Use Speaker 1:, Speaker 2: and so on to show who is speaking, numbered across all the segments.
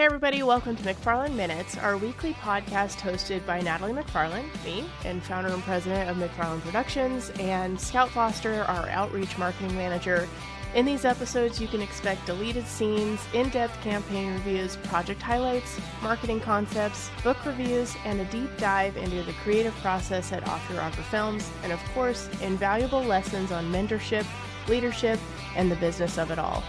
Speaker 1: everybody, welcome to McFarland Minutes, our weekly podcast hosted by Natalie McFarland, me, and founder and president of McFarland Productions, and Scout Foster, our outreach marketing manager. In these episodes, you can expect deleted scenes, in-depth campaign reviews, project highlights, marketing concepts, book reviews, and a deep dive into the creative process at Off Your Rocker Films, and of course, invaluable lessons on mentorship, leadership, and the business of it all.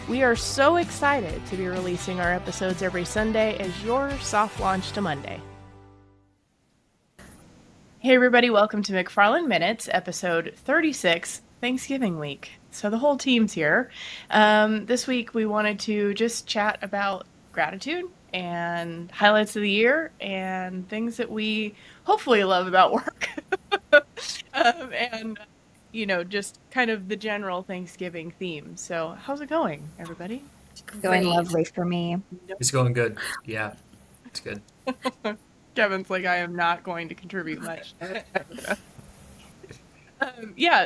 Speaker 1: We are so excited to be releasing our episodes every Sunday as your soft launch to Monday. Hey everybody, welcome to McFarland Minutes, episode 36, Thanksgiving week. So the whole team's here. This week we wanted to just chat about gratitude and highlights of the year and things that we hopefully love about work. and just kind of the general Thanksgiving theme. So how's it going, everybody?
Speaker 2: Going lovely for me.
Speaker 3: It's going good. Yeah, it's good.
Speaker 1: Kevin's like, I am not going to contribute much.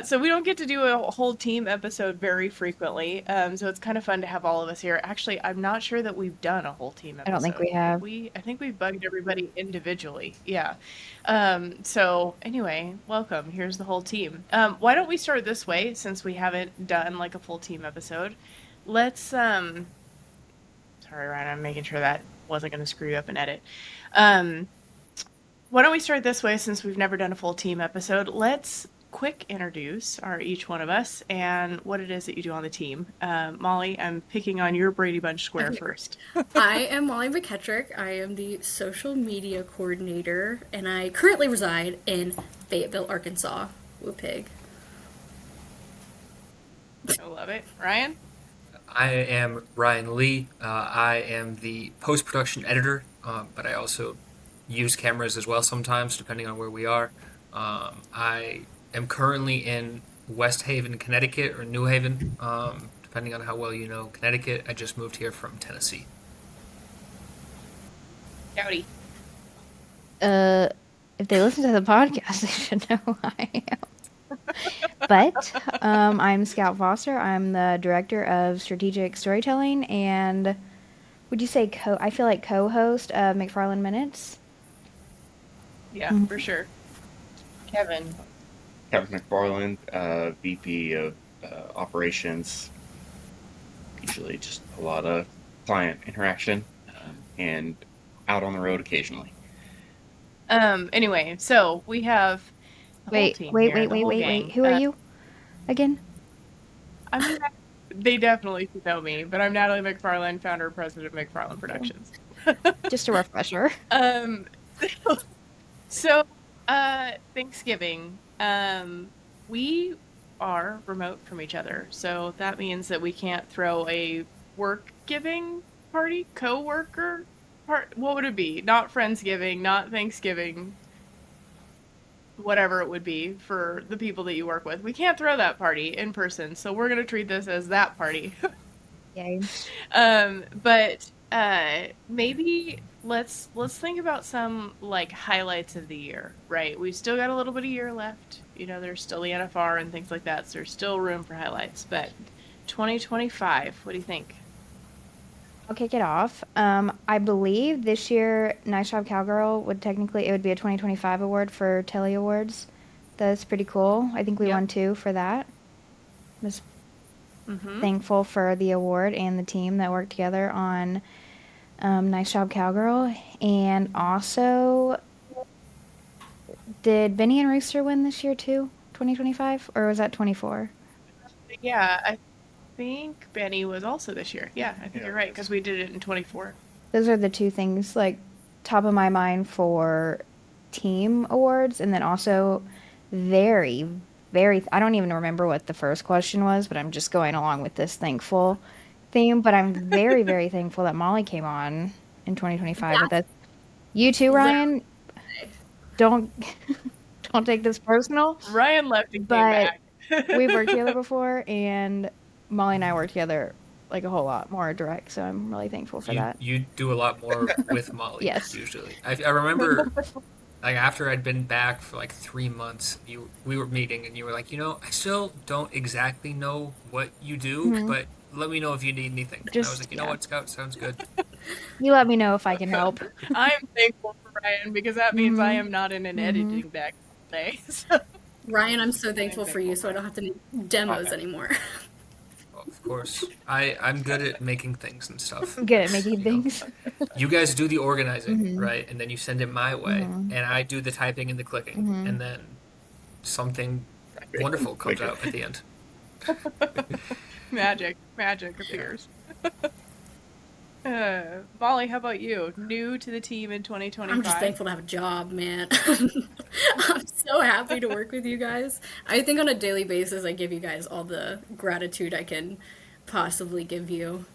Speaker 1: So we don't get to do a whole team episode very frequently. So it's kind of fun to have all of us here. Actually, I'm not sure that we've done a whole team episode.
Speaker 2: I don't think we have.
Speaker 1: I think we've bugged everybody individually. Yeah. So anyway, welcome. Here's the whole team. Why don't we start this way, since we haven't done like a full team episode? Let's, sorry, Ryan, I'm making sure that wasn't going to screw you up in edit. Why don't we start this way, since we've never done a full team episode? Let's quick introduce each one of us and what it is that you do on the team. Molly, I'm picking on your Brady Bunch square first.
Speaker 4: I am Molly McKitrick. I am the social media coordinator, and I currently reside in Fayetteville, Arkansas. Woo pig.
Speaker 1: I love it. Ryan?
Speaker 3: I am Ryan Lee. I am the post-production editor, but I also use cameras as well sometimes, depending on where we are. I am currently in West Haven, Connecticut, or New Haven, depending on how well you know Connecticut. I just moved here from Tennessee.
Speaker 1: Howdy.
Speaker 2: If they listen to the podcast, they should know who I am. But I'm Scout Foster. I'm the director of strategic storytelling and would you say I feel like co-host of McFarland Minutes.
Speaker 1: Yeah, for sure. Kevin
Speaker 5: McFarland, VP of operations. Usually just a lot of client interaction and out on the road occasionally.
Speaker 1: Anyway, so we have
Speaker 2: Wait. Who are you again?
Speaker 1: I mean, they definitely know me, but I'm Natalie McFarland, founder and president of McFarland Productions.
Speaker 2: Just a refresher.
Speaker 1: So Thanksgiving, we are remote from each other, so that means that we can't throw a work-giving party, co-worker part. What would it be? Not Friendsgiving, not Thanksgiving, whatever it would be for the people that you work with. We can't throw that party in person, so we're gonna treat this as that party.
Speaker 2: Yay.
Speaker 1: But maybe let's think about some like highlights of the year, right? We've still got a little bit of year left. There's still the NFR and things like that, so there's still room for highlights. But 2025, what do you think?
Speaker 2: I'll kick it off. I believe this year Nice Job Cowgirl would be a 2025 award for Telly Awards. That's pretty cool. I think we won 2 for that. Was thankful for the award and the team that worked together on Nice Job Cowgirl. And also, did Benny and Rooster win this year too? 2025? Or was that 24?
Speaker 1: Yeah, I think Benny was also this year. Yeah, I think you're right, because we did it in 24.
Speaker 2: Those are the 2 things, like, top of my mind for team awards. And then also very, very, I don't even remember what the first question was, but I'm just going along with this thankful theme. But I'm very, very thankful that Molly came on in 2025 with us. You too, Ryan. Don't take this personal.
Speaker 1: Ryan left and came back.
Speaker 2: We've worked together before, and Molly and I work together like a whole lot more direct, so I'm really thankful for that.
Speaker 3: You do a lot more with Molly.
Speaker 2: Yes.
Speaker 3: Usually. I remember like after I'd been back for like 3 months, we were meeting and you were like, I still don't exactly know what you do, but let me know if you need anything. And I was like, you know what, Scout, sounds good.
Speaker 2: You let me know if I can help.
Speaker 1: I'm thankful for Ryan because that means I
Speaker 2: Mhm.
Speaker 1: am not in an
Speaker 2: Mhm.
Speaker 1: editing back day. So.
Speaker 4: Ryan, I'm so thankful for you, so I don't have to do demos anymore.
Speaker 3: Well, of course, I'm good at making things and stuff.
Speaker 2: I'm good at making things.
Speaker 3: You guys do the organizing,
Speaker 2: Mhm.
Speaker 3: right? And then you send it my way,
Speaker 2: Mhm.
Speaker 3: and I do the typing and the clicking,
Speaker 2: Mhm.
Speaker 3: and then something wonderful comes out at the end.
Speaker 1: Magic appears. Molly, how about you? New to the team in 2025?
Speaker 4: I'm just thankful to have a job, man. I'm so happy to work with you guys. I think on a daily basis, I give you guys all the gratitude I can possibly give you.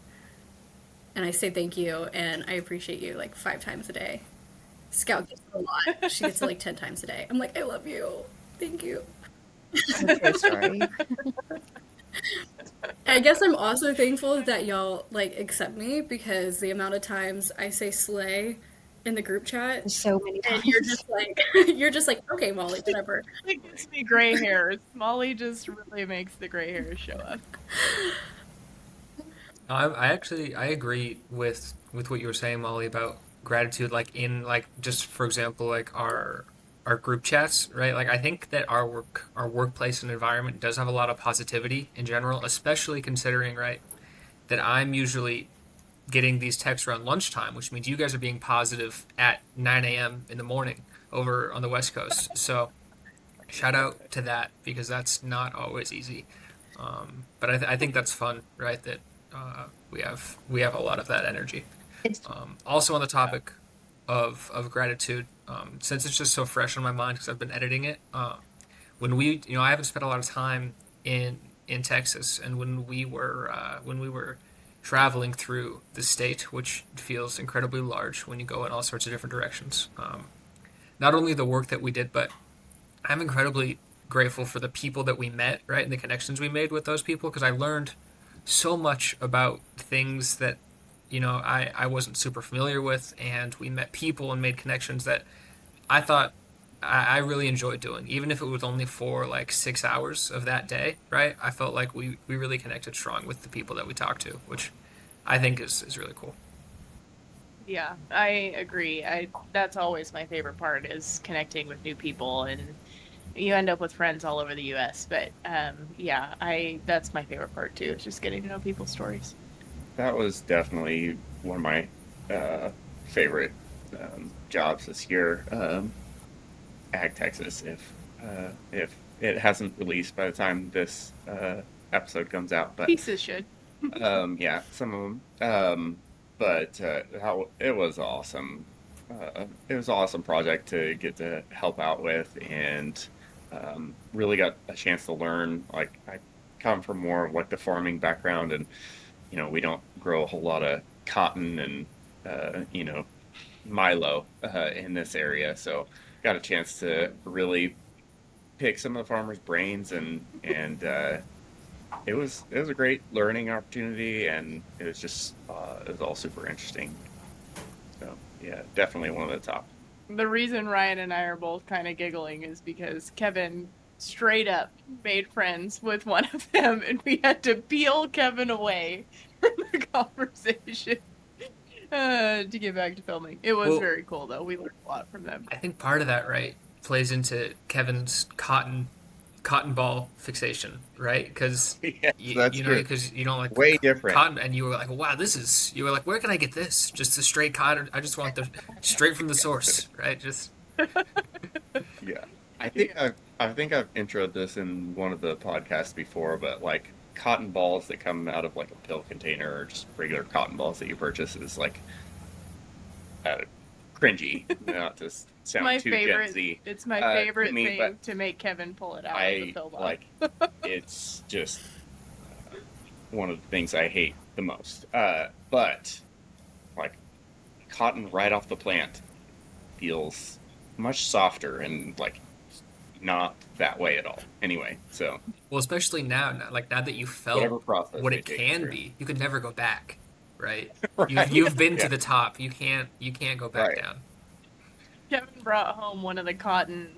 Speaker 4: And I say thank you, and I appreciate you like 5 times a day. Scout gets it a lot. She gets it like 10 times a day. I'm like, I love you. Thank you.
Speaker 2: That's her story.
Speaker 4: I guess I'm also thankful that y'all like accept me because the amount of times I say slay in the group chat,
Speaker 2: So many
Speaker 4: and you're
Speaker 2: times.
Speaker 4: just like, okay, Molly, whatever.
Speaker 1: It gives me gray hairs. Molly just really makes the gray hairs show up.
Speaker 3: I agree with what you were saying, Molly, about gratitude. Like in like just for example, like our group chats, right? Like I think that our workplace and environment does have a lot of positivity in general, especially considering right that I'm usually getting these texts around lunchtime, which means you guys are being positive at 9 a.m. in the morning over on the West Coast. So shout out to that because that's not always easy. But I think that's fun, right? That we have a lot of that energy.
Speaker 2: It's
Speaker 3: Also on the topic of gratitude, since it's just so fresh on my mind because I've been editing it. When I haven't spent a lot of time in Texas, and when we were traveling through the state, which feels incredibly large when you go in all sorts of different directions. Not only the work that we did, but I'm incredibly grateful for the people that we met, right, and the connections we made with those people because I learned so much about things that I wasn't super familiar with, and we met people and made connections that I thought I really enjoyed doing, even if it was only for like 6 hours of that day, right? I felt like we really connected strong with the people that we talked to, which I think is really cool.
Speaker 1: Yeah, I agree. That's always my favorite part is connecting with new people, and you end up with friends all over the U.S. But yeah, I that's my favorite part too. Is just getting to know people's stories.
Speaker 5: That was definitely one of my favorite jobs this year. Ag Texas, if it hasn't released by the time this episode comes out, but
Speaker 1: Pieces should.
Speaker 5: yeah, some of them. But it was awesome. It was an awesome project to get to help out with, and really got a chance to learn. Like I come from more of like the farming background, and we don't grow a whole lot of cotton and Milo in this area, so got a chance to really pick some of the farmers' brains, and it was a great learning opportunity, and it was all super interesting. So yeah, definitely one of the top.
Speaker 1: The reason Ryan and I are both kind of giggling is because Kevin straight up made friends with one of them, and we had to peel Kevin away from the conversation to get back to filming. It was
Speaker 3: Well,
Speaker 1: very cool, though. We learned a lot from them.
Speaker 3: I think part of that, right, plays into Kevin's cotton ball fixation, right? Because
Speaker 5: Yes, that's true.
Speaker 3: because you don't like
Speaker 5: Way different.
Speaker 3: cotton, and you were like, wow, you were like, where can I get this? Just the straight cotton. I just want the straight from the source, right? Just
Speaker 5: Yeah, I think I've introed this in one of the podcasts before, but like cotton balls that come out of like a pill container or just regular cotton balls that you purchase is like uh, cringy. Not to sound
Speaker 1: My
Speaker 5: too
Speaker 1: favorite.
Speaker 5: Gen Z.
Speaker 1: It's my
Speaker 5: to
Speaker 1: favorite
Speaker 5: me,
Speaker 1: thing
Speaker 5: but
Speaker 1: to make Kevin pull it out of the
Speaker 5: I
Speaker 1: pill box.
Speaker 5: like it's just one of the things I hate the most. But like cotton right off the plant feels much softer and like not that way at all. Anyway, so
Speaker 3: well, especially like now that you
Speaker 5: whatever
Speaker 3: felt
Speaker 5: process
Speaker 3: what
Speaker 5: they
Speaker 3: it
Speaker 5: take
Speaker 3: can
Speaker 5: through.
Speaker 3: be, you could never go back, right?
Speaker 5: Right.
Speaker 3: You've been to
Speaker 5: Yeah.
Speaker 3: the top. You can't go back
Speaker 5: Right.
Speaker 3: down.
Speaker 1: Kevin brought home one of the cotton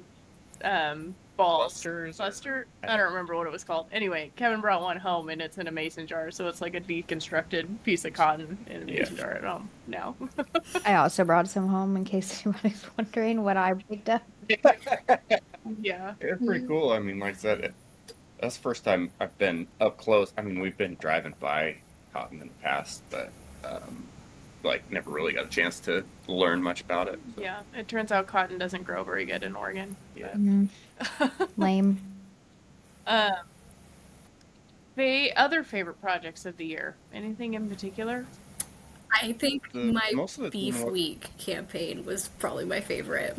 Speaker 1: balls.
Speaker 5: Clusters or-
Speaker 1: Cluster? I don't remember what it was called. Anyway, Kevin brought one home, and it's in a mason jar, so it's like a deconstructed piece of cotton in a mason jar at home now.
Speaker 2: I also brought some home in case anybody's wondering what I picked up.
Speaker 1: Yeah.
Speaker 5: It's pretty cool. I mean, like I said, that's the first time I've been up close. I mean, we've been driving by cotton in the past, but like never really got a chance to learn much about it. So,
Speaker 1: Yeah. It turns out cotton doesn't grow very good in Oregon.
Speaker 5: yeah.
Speaker 2: Mhm. Lame.
Speaker 1: The other favorite projects of the year. Anything in particular?
Speaker 4: I think my
Speaker 5: Most of the
Speaker 4: Beef
Speaker 5: team-
Speaker 4: Week campaign was probably my favorite.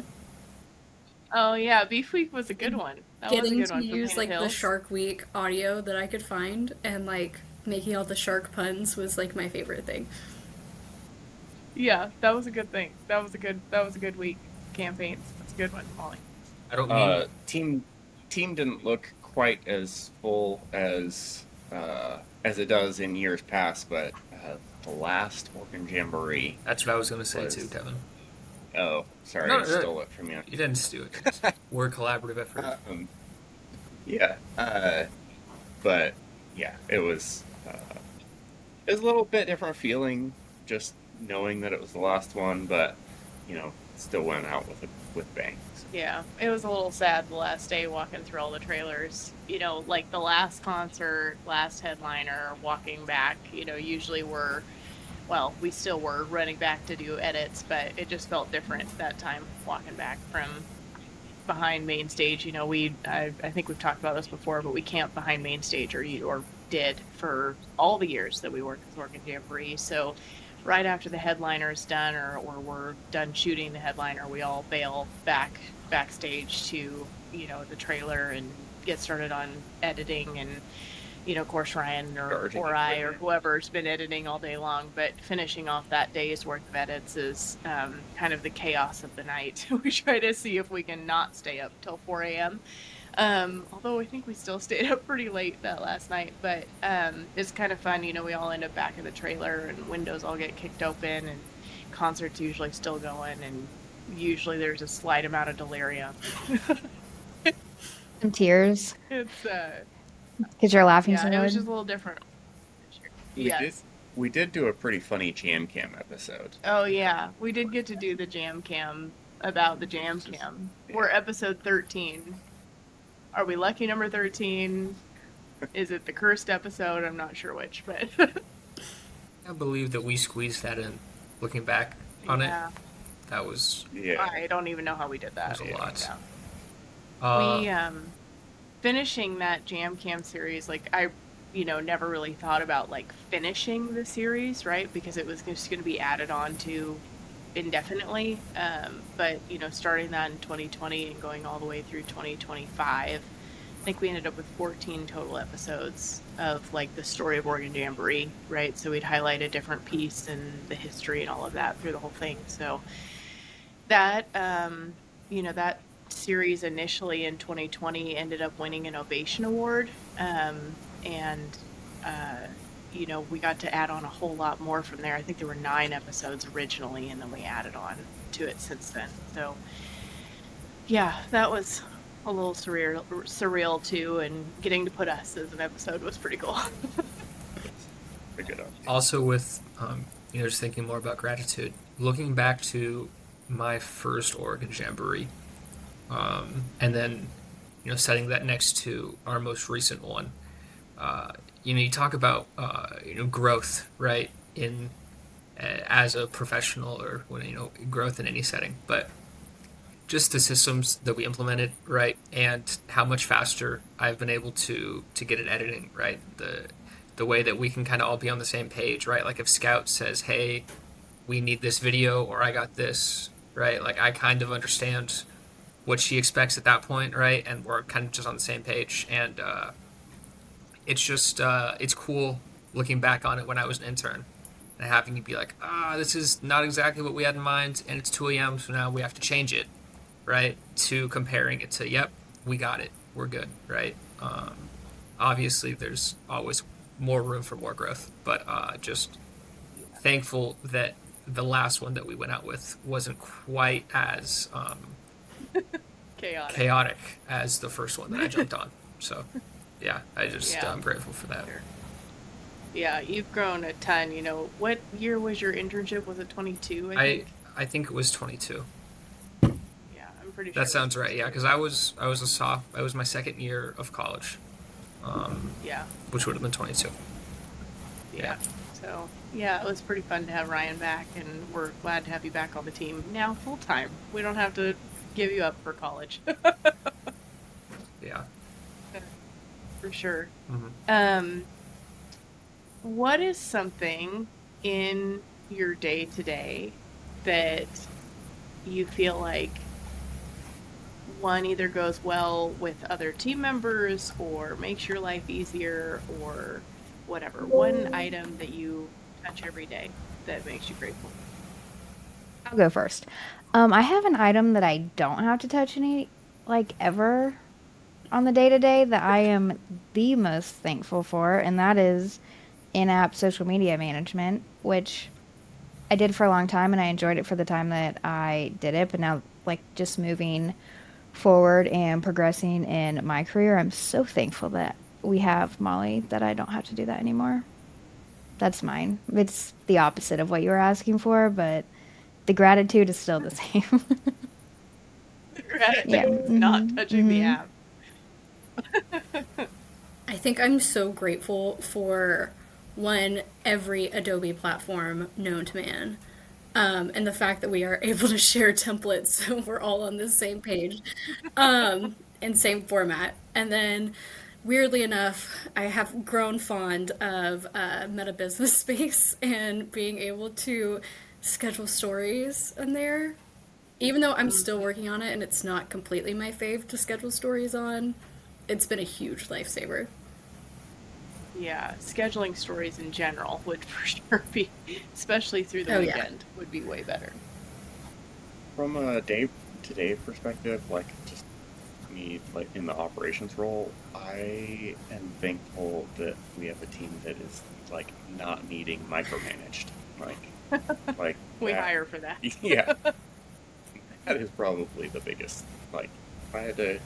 Speaker 1: Oh yeah, Beef Week was a good one. That was a
Speaker 4: Getting
Speaker 1: good
Speaker 4: to
Speaker 1: one from
Speaker 4: use
Speaker 1: Painted
Speaker 4: like the
Speaker 1: Hills.
Speaker 4: Shark Week audio that I could find and like making all the shark puns was like my favorite thing.
Speaker 1: Yeah, that was a good thing. That was a good week. Campaigns. That's a good one, Molly.
Speaker 3: I don't mean
Speaker 5: Team didn't look quite as full as it does in years past, but the last Oregon Jamboree.
Speaker 3: that's what I was going to say
Speaker 5: was-
Speaker 3: too, Kevin.
Speaker 5: Oh, sorry,
Speaker 3: No,
Speaker 5: I
Speaker 3: no.
Speaker 5: stole it from you.
Speaker 3: You didn't do it. We're a collaborative effort.
Speaker 5: Yeah, but yeah, it was a little bit different feeling just knowing that it was the last one, but still went out with bangs.
Speaker 1: Yeah, it was a little sad the last day walking through all the trailers. Like the last concert, last headliner, walking back, usually we still were running back to do edits, but it just felt different that time walking back from behind main stage. I think we've talked about this before, but we camped behind main stage or did for all the years that we worked with Oregon Jamboree. So right after the headliner is done or we're done shooting the headliner, we all bail backstage to, the trailer and get started on editing and, of course, Ryan or I or whoever's been editing all day long, but finishing off that day's worth of edits is kind of the chaos of the night. We try to see if we can not stay up till 4 a.m. Although I think we still stayed up pretty late that last night, but it's kind of fun. We all end up back in the trailer and windows all get kicked open and concerts usually still going, and usually there's a slight amount of delirium.
Speaker 2: Some tears
Speaker 1: It's
Speaker 2: because you're laughing so
Speaker 1: it was
Speaker 2: hard.
Speaker 1: just a little different. Yes.
Speaker 5: We did do a pretty funny Jam Cam episode.
Speaker 1: Oh yeah, we did get to do the Jam Cam about the Jam Cam. We're episode 13. Are we lucky number 13? Is it the cursed episode? I'm not sure which, but
Speaker 3: I believe that we squeezed that in. Looking back on
Speaker 1: yeah.
Speaker 3: it, that was
Speaker 1: I don't even know how we did that.
Speaker 3: That was a lot.
Speaker 1: Yeah. We finishing that Jam Cam series, like I never really thought about like finishing the series, right? Because it was just going to be added on to indefinitely. But starting that in 2020 and going all the way through 2025, I think we ended up with 14 total episodes of like the story of Oregon Jamboree, right? So we'd highlight a different piece and the history and all of that through the whole thing. So that that series initially in 2020 ended up winning an Ovation Award, and we got to add on a whole lot more from there. I think there were 9 episodes originally, and then we added on to it since then. So yeah, that was a little surreal too, and getting to put us as an episode was pretty cool.
Speaker 5: Pretty good.
Speaker 3: also with just thinking more about gratitude. Looking back to my first Oregon Jamboree, and then setting that next to our most recent one. You talk about growth, right? In as a professional or when growth in any setting, but just the systems that we implemented, right, and how much faster I've been able to get it editing, right. The way that we can kind of all be on the same page, right? Like if Scout says, "Hey, we need this video," or "I got this," right? Like I kind of understand what she expects at that point, right? And we're kind of just on the same page, and it's just it's cool looking back on it when I was an intern and having you be like, this is not exactly what we had in mind, and it's 2 a.m. so now we have to change it, right? To comparing it to, yep, we got it, we're good, right? Obviously there's always more room for more growth, but just thankful that the last one that we went out with wasn't quite as chaotic as the first one that I jumped on. So, yeah, I'm grateful for that.
Speaker 1: Sure. Yeah, you've grown a ton. What year was your internship? Was it 22?
Speaker 3: I think it was 22.
Speaker 1: Yeah, I'm pretty sure.
Speaker 3: That sounds right. Yeah, because I was a I was my second year of college.
Speaker 1: Yeah.
Speaker 3: Which would have been 22.
Speaker 1: Yeah. So, yeah, it was pretty fun to have Ryan back, and we're glad to have you back on the team now full time. We don't have to give you up for college.
Speaker 3: Yeah.
Speaker 1: For sure.
Speaker 3: Mm-hmm.
Speaker 1: What is something in your day-to-day that you feel like one either goes well with other team members or makes your life easier or whatever? One item that you touch every day that makes you grateful.
Speaker 2: I'll go first. I have an item that I don't have to touch ever on the day-to-day that I am the most thankful for, and that is in-app social media management, which I did for a long time and I enjoyed it for the time that I did it, but now just moving forward and progressing in my career, I'm so thankful that we have Molly that I don't have to do that anymore. That's mine. It's the opposite of what you were asking for, but the gratitude is still the same.
Speaker 1: The gratitude, not touching the app.
Speaker 4: I think I'm so grateful for every Adobe platform known to man. And the fact that we are able to share templates so we're all on the same page and same format. And then, weirdly enough, I have grown fond of Meta Business Space and being able to schedule stories in there. Even though I'm still working on it and it's not completely my fave to schedule stories on, it's been a huge lifesaver.
Speaker 1: Yeah, scheduling stories in general would for sure be, especially through the weekend, would be way better.
Speaker 5: From a day-to-day perspective, just me, in the operations role, I am thankful that we have a team that is, not needing micromanaged.
Speaker 1: We hire for that.
Speaker 5: Yeah. That is probably the biggest, if I had to,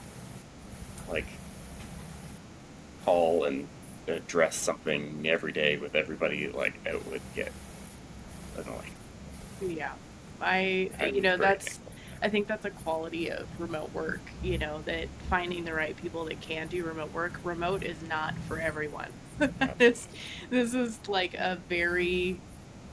Speaker 5: call and address something every day with everybody, it would get annoying.
Speaker 1: Yeah. I think that's a quality of remote work, that finding the right people that can do remote work. Remote is not for everyone. This is a very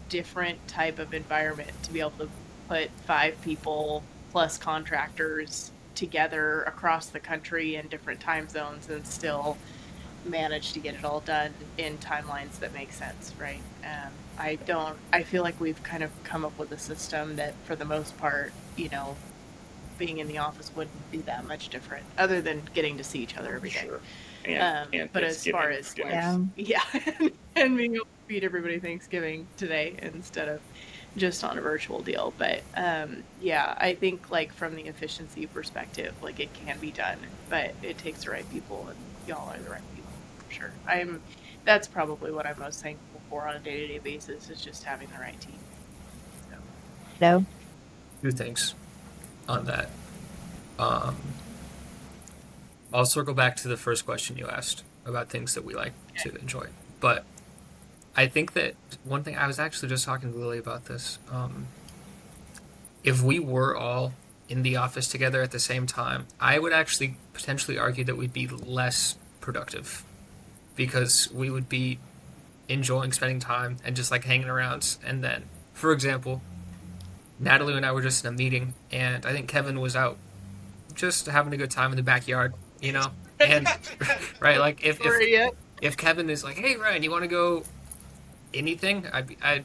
Speaker 1: different type of environment to be able to put 5 people plus contractors together across the country in different time zones and still manage to get it all done in timelines that make sense, right? I feel like we've kind of come up with a system that for the most part, being in the office wouldn't be that much different other than getting to see each other every day.
Speaker 5: Sure. And
Speaker 1: but as far as and being able to feed everybody Thanksgiving today instead of just on a virtual deal. But I think from the efficiency perspective, it can be done, but it takes the right people, and y'all are the right people for sure. That's probably what I'm most thankful for on a day-to-day basis, is just having the right team.
Speaker 2: So.
Speaker 3: 2 things on that. I'll circle back to the first question you asked about things that we like to enjoy. But I think that one thing, I was actually just talking to Lily about this. If we were all in the office together at the same time, I would actually potentially argue that we'd be less productive, because we would be enjoying spending time and just hanging around. And then, for example, Natalie and I were just in a meeting, and I think Kevin was out just having a good time in the backyard, and right, if Kevin is like, hey Ryan, you want to go anything, I'd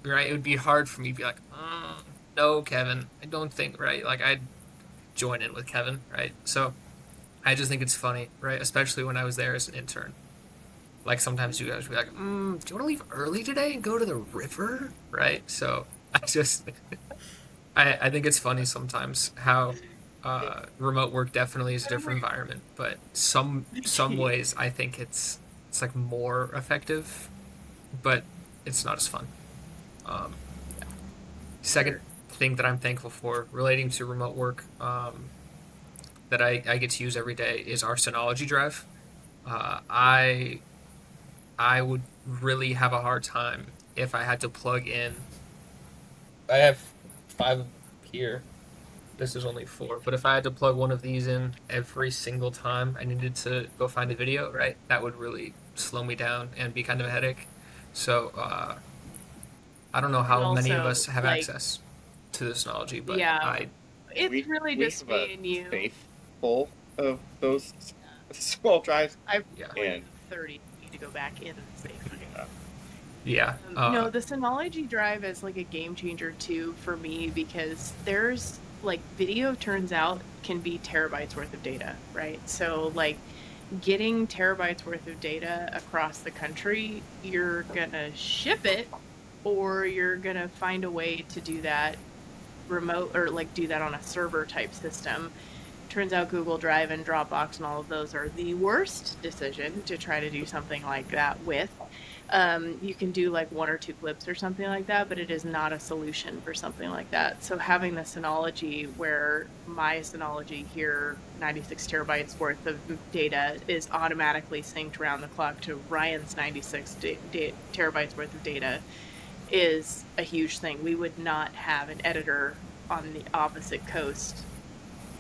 Speaker 3: right, it would be hard for me to be like, no Kevin, I don't think, right, I'd join in with Kevin, right? So I just think it's funny, right, especially when I was there as an intern, sometimes you guys would be like, do you want to leave early today and go to the river, right? So I think it's funny sometimes how remote work definitely is a different environment, but some ways I think it's more effective, but it's not as fun. Second thing that I'm thankful for relating to remote work, that I get to use every day is our Synology drive. I would really have a hard time if I had to plug in. I have 5 here. This is only 4. But if I had to plug one of these in every single time I needed to go find a video, right, that would really slow me down and be kind of a headache. So I don't know
Speaker 1: And
Speaker 3: how many of
Speaker 1: also,
Speaker 3: us have
Speaker 1: like,
Speaker 3: access to this technology, but
Speaker 1: yeah, it's really
Speaker 5: we
Speaker 1: just
Speaker 5: have
Speaker 1: me
Speaker 5: a
Speaker 1: and you.
Speaker 5: safe full of those small drives.
Speaker 1: I
Speaker 3: yeah,
Speaker 1: probably
Speaker 5: And-
Speaker 1: have 30 need to go back in the safe.
Speaker 3: yeah.
Speaker 1: No, the Synology drive is like a game changer too for me because there's like video turns out can be terabytes worth of data, right? So like getting terabytes worth of data across the country, you're gonna ship it or you're gonna find a way to do that remote or like do that on a server type system. Turns out Google Drive and Dropbox and all of those are the worst decision to try to do something like that with. You can do like 1 or 2 clips or something like that, but it is not a solution for something like that. So having the Synology where my Synology here, 96 terabytes worth of data is automatically synced around the clock to Ryan's 96 terabytes worth of data is a huge thing. We would not have an editor on the opposite coast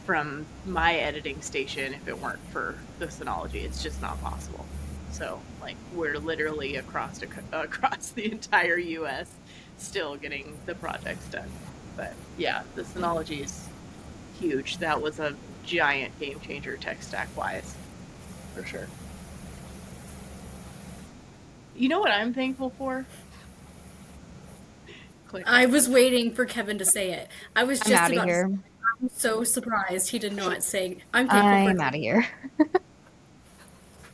Speaker 1: from my editing station if it weren't for the Synology. It's just not possible. So, like, we're literally across the entire U.S. still getting the projects done. But yeah, the Synology is huge. That was a giant game changer tech stack wise, for sure. You know what I'm thankful for?
Speaker 4: I was waiting for Kevin to say it. I was
Speaker 2: I'm
Speaker 4: just
Speaker 2: out of
Speaker 4: about to say,
Speaker 2: here.
Speaker 4: I'm so surprised he did not say, I'm thankful
Speaker 2: I'm
Speaker 4: for
Speaker 2: out of here.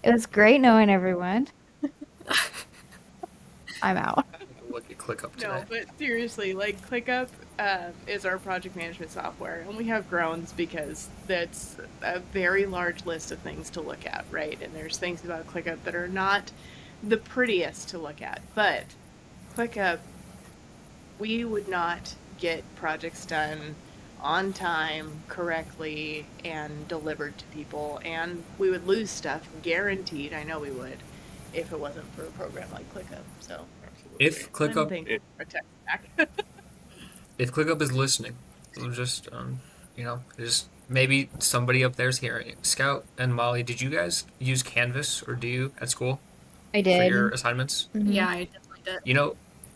Speaker 2: It was great knowing everyone. I'm out.
Speaker 3: Look at ClickUp today.
Speaker 1: No, but seriously, like ClickUp is our project management software, and we have groans because that's a very large list of things to look at, right? And there's things about ClickUp that are not the prettiest to look at, but ClickUp, we would not get projects done on time, correctly, and delivered to people, and we would lose stuff, guaranteed, I know we would, if it wasn't for a program like ClickUp, so.
Speaker 3: If
Speaker 1: I'm
Speaker 3: ClickUp
Speaker 1: thankful for tech stack.
Speaker 3: if ClickUp is listening, we'll just just maybe somebody up there's hearing it. Scout and Molly, did you guys use Canvas or do you at school
Speaker 2: I
Speaker 3: for your
Speaker 2: did.
Speaker 3: assignments?
Speaker 4: Yeah, I definitely did.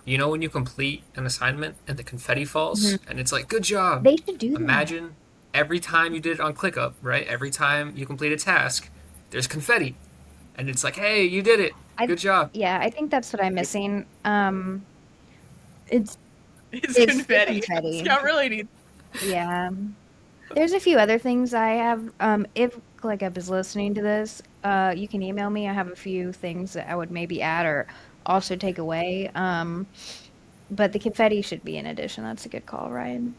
Speaker 3: You know when you complete an assignment and the confetti falls and it's like, good job.
Speaker 2: They should do that.
Speaker 3: Imagine every time you did it on ClickUp, right? Every time you complete a task, there's confetti. And it's like, hey, you did it. Good job.
Speaker 2: Yeah, I think that's what I'm missing. It's
Speaker 1: It's
Speaker 2: It's
Speaker 1: confetti.
Speaker 2: confetti.
Speaker 1: Scott really needs.
Speaker 2: yeah. There's a few other things I have. If ClickUp is listening to this, you can email me. I have a few things that I would maybe add or also take away. But the confetti should be in addition. That's a good call, Ryan.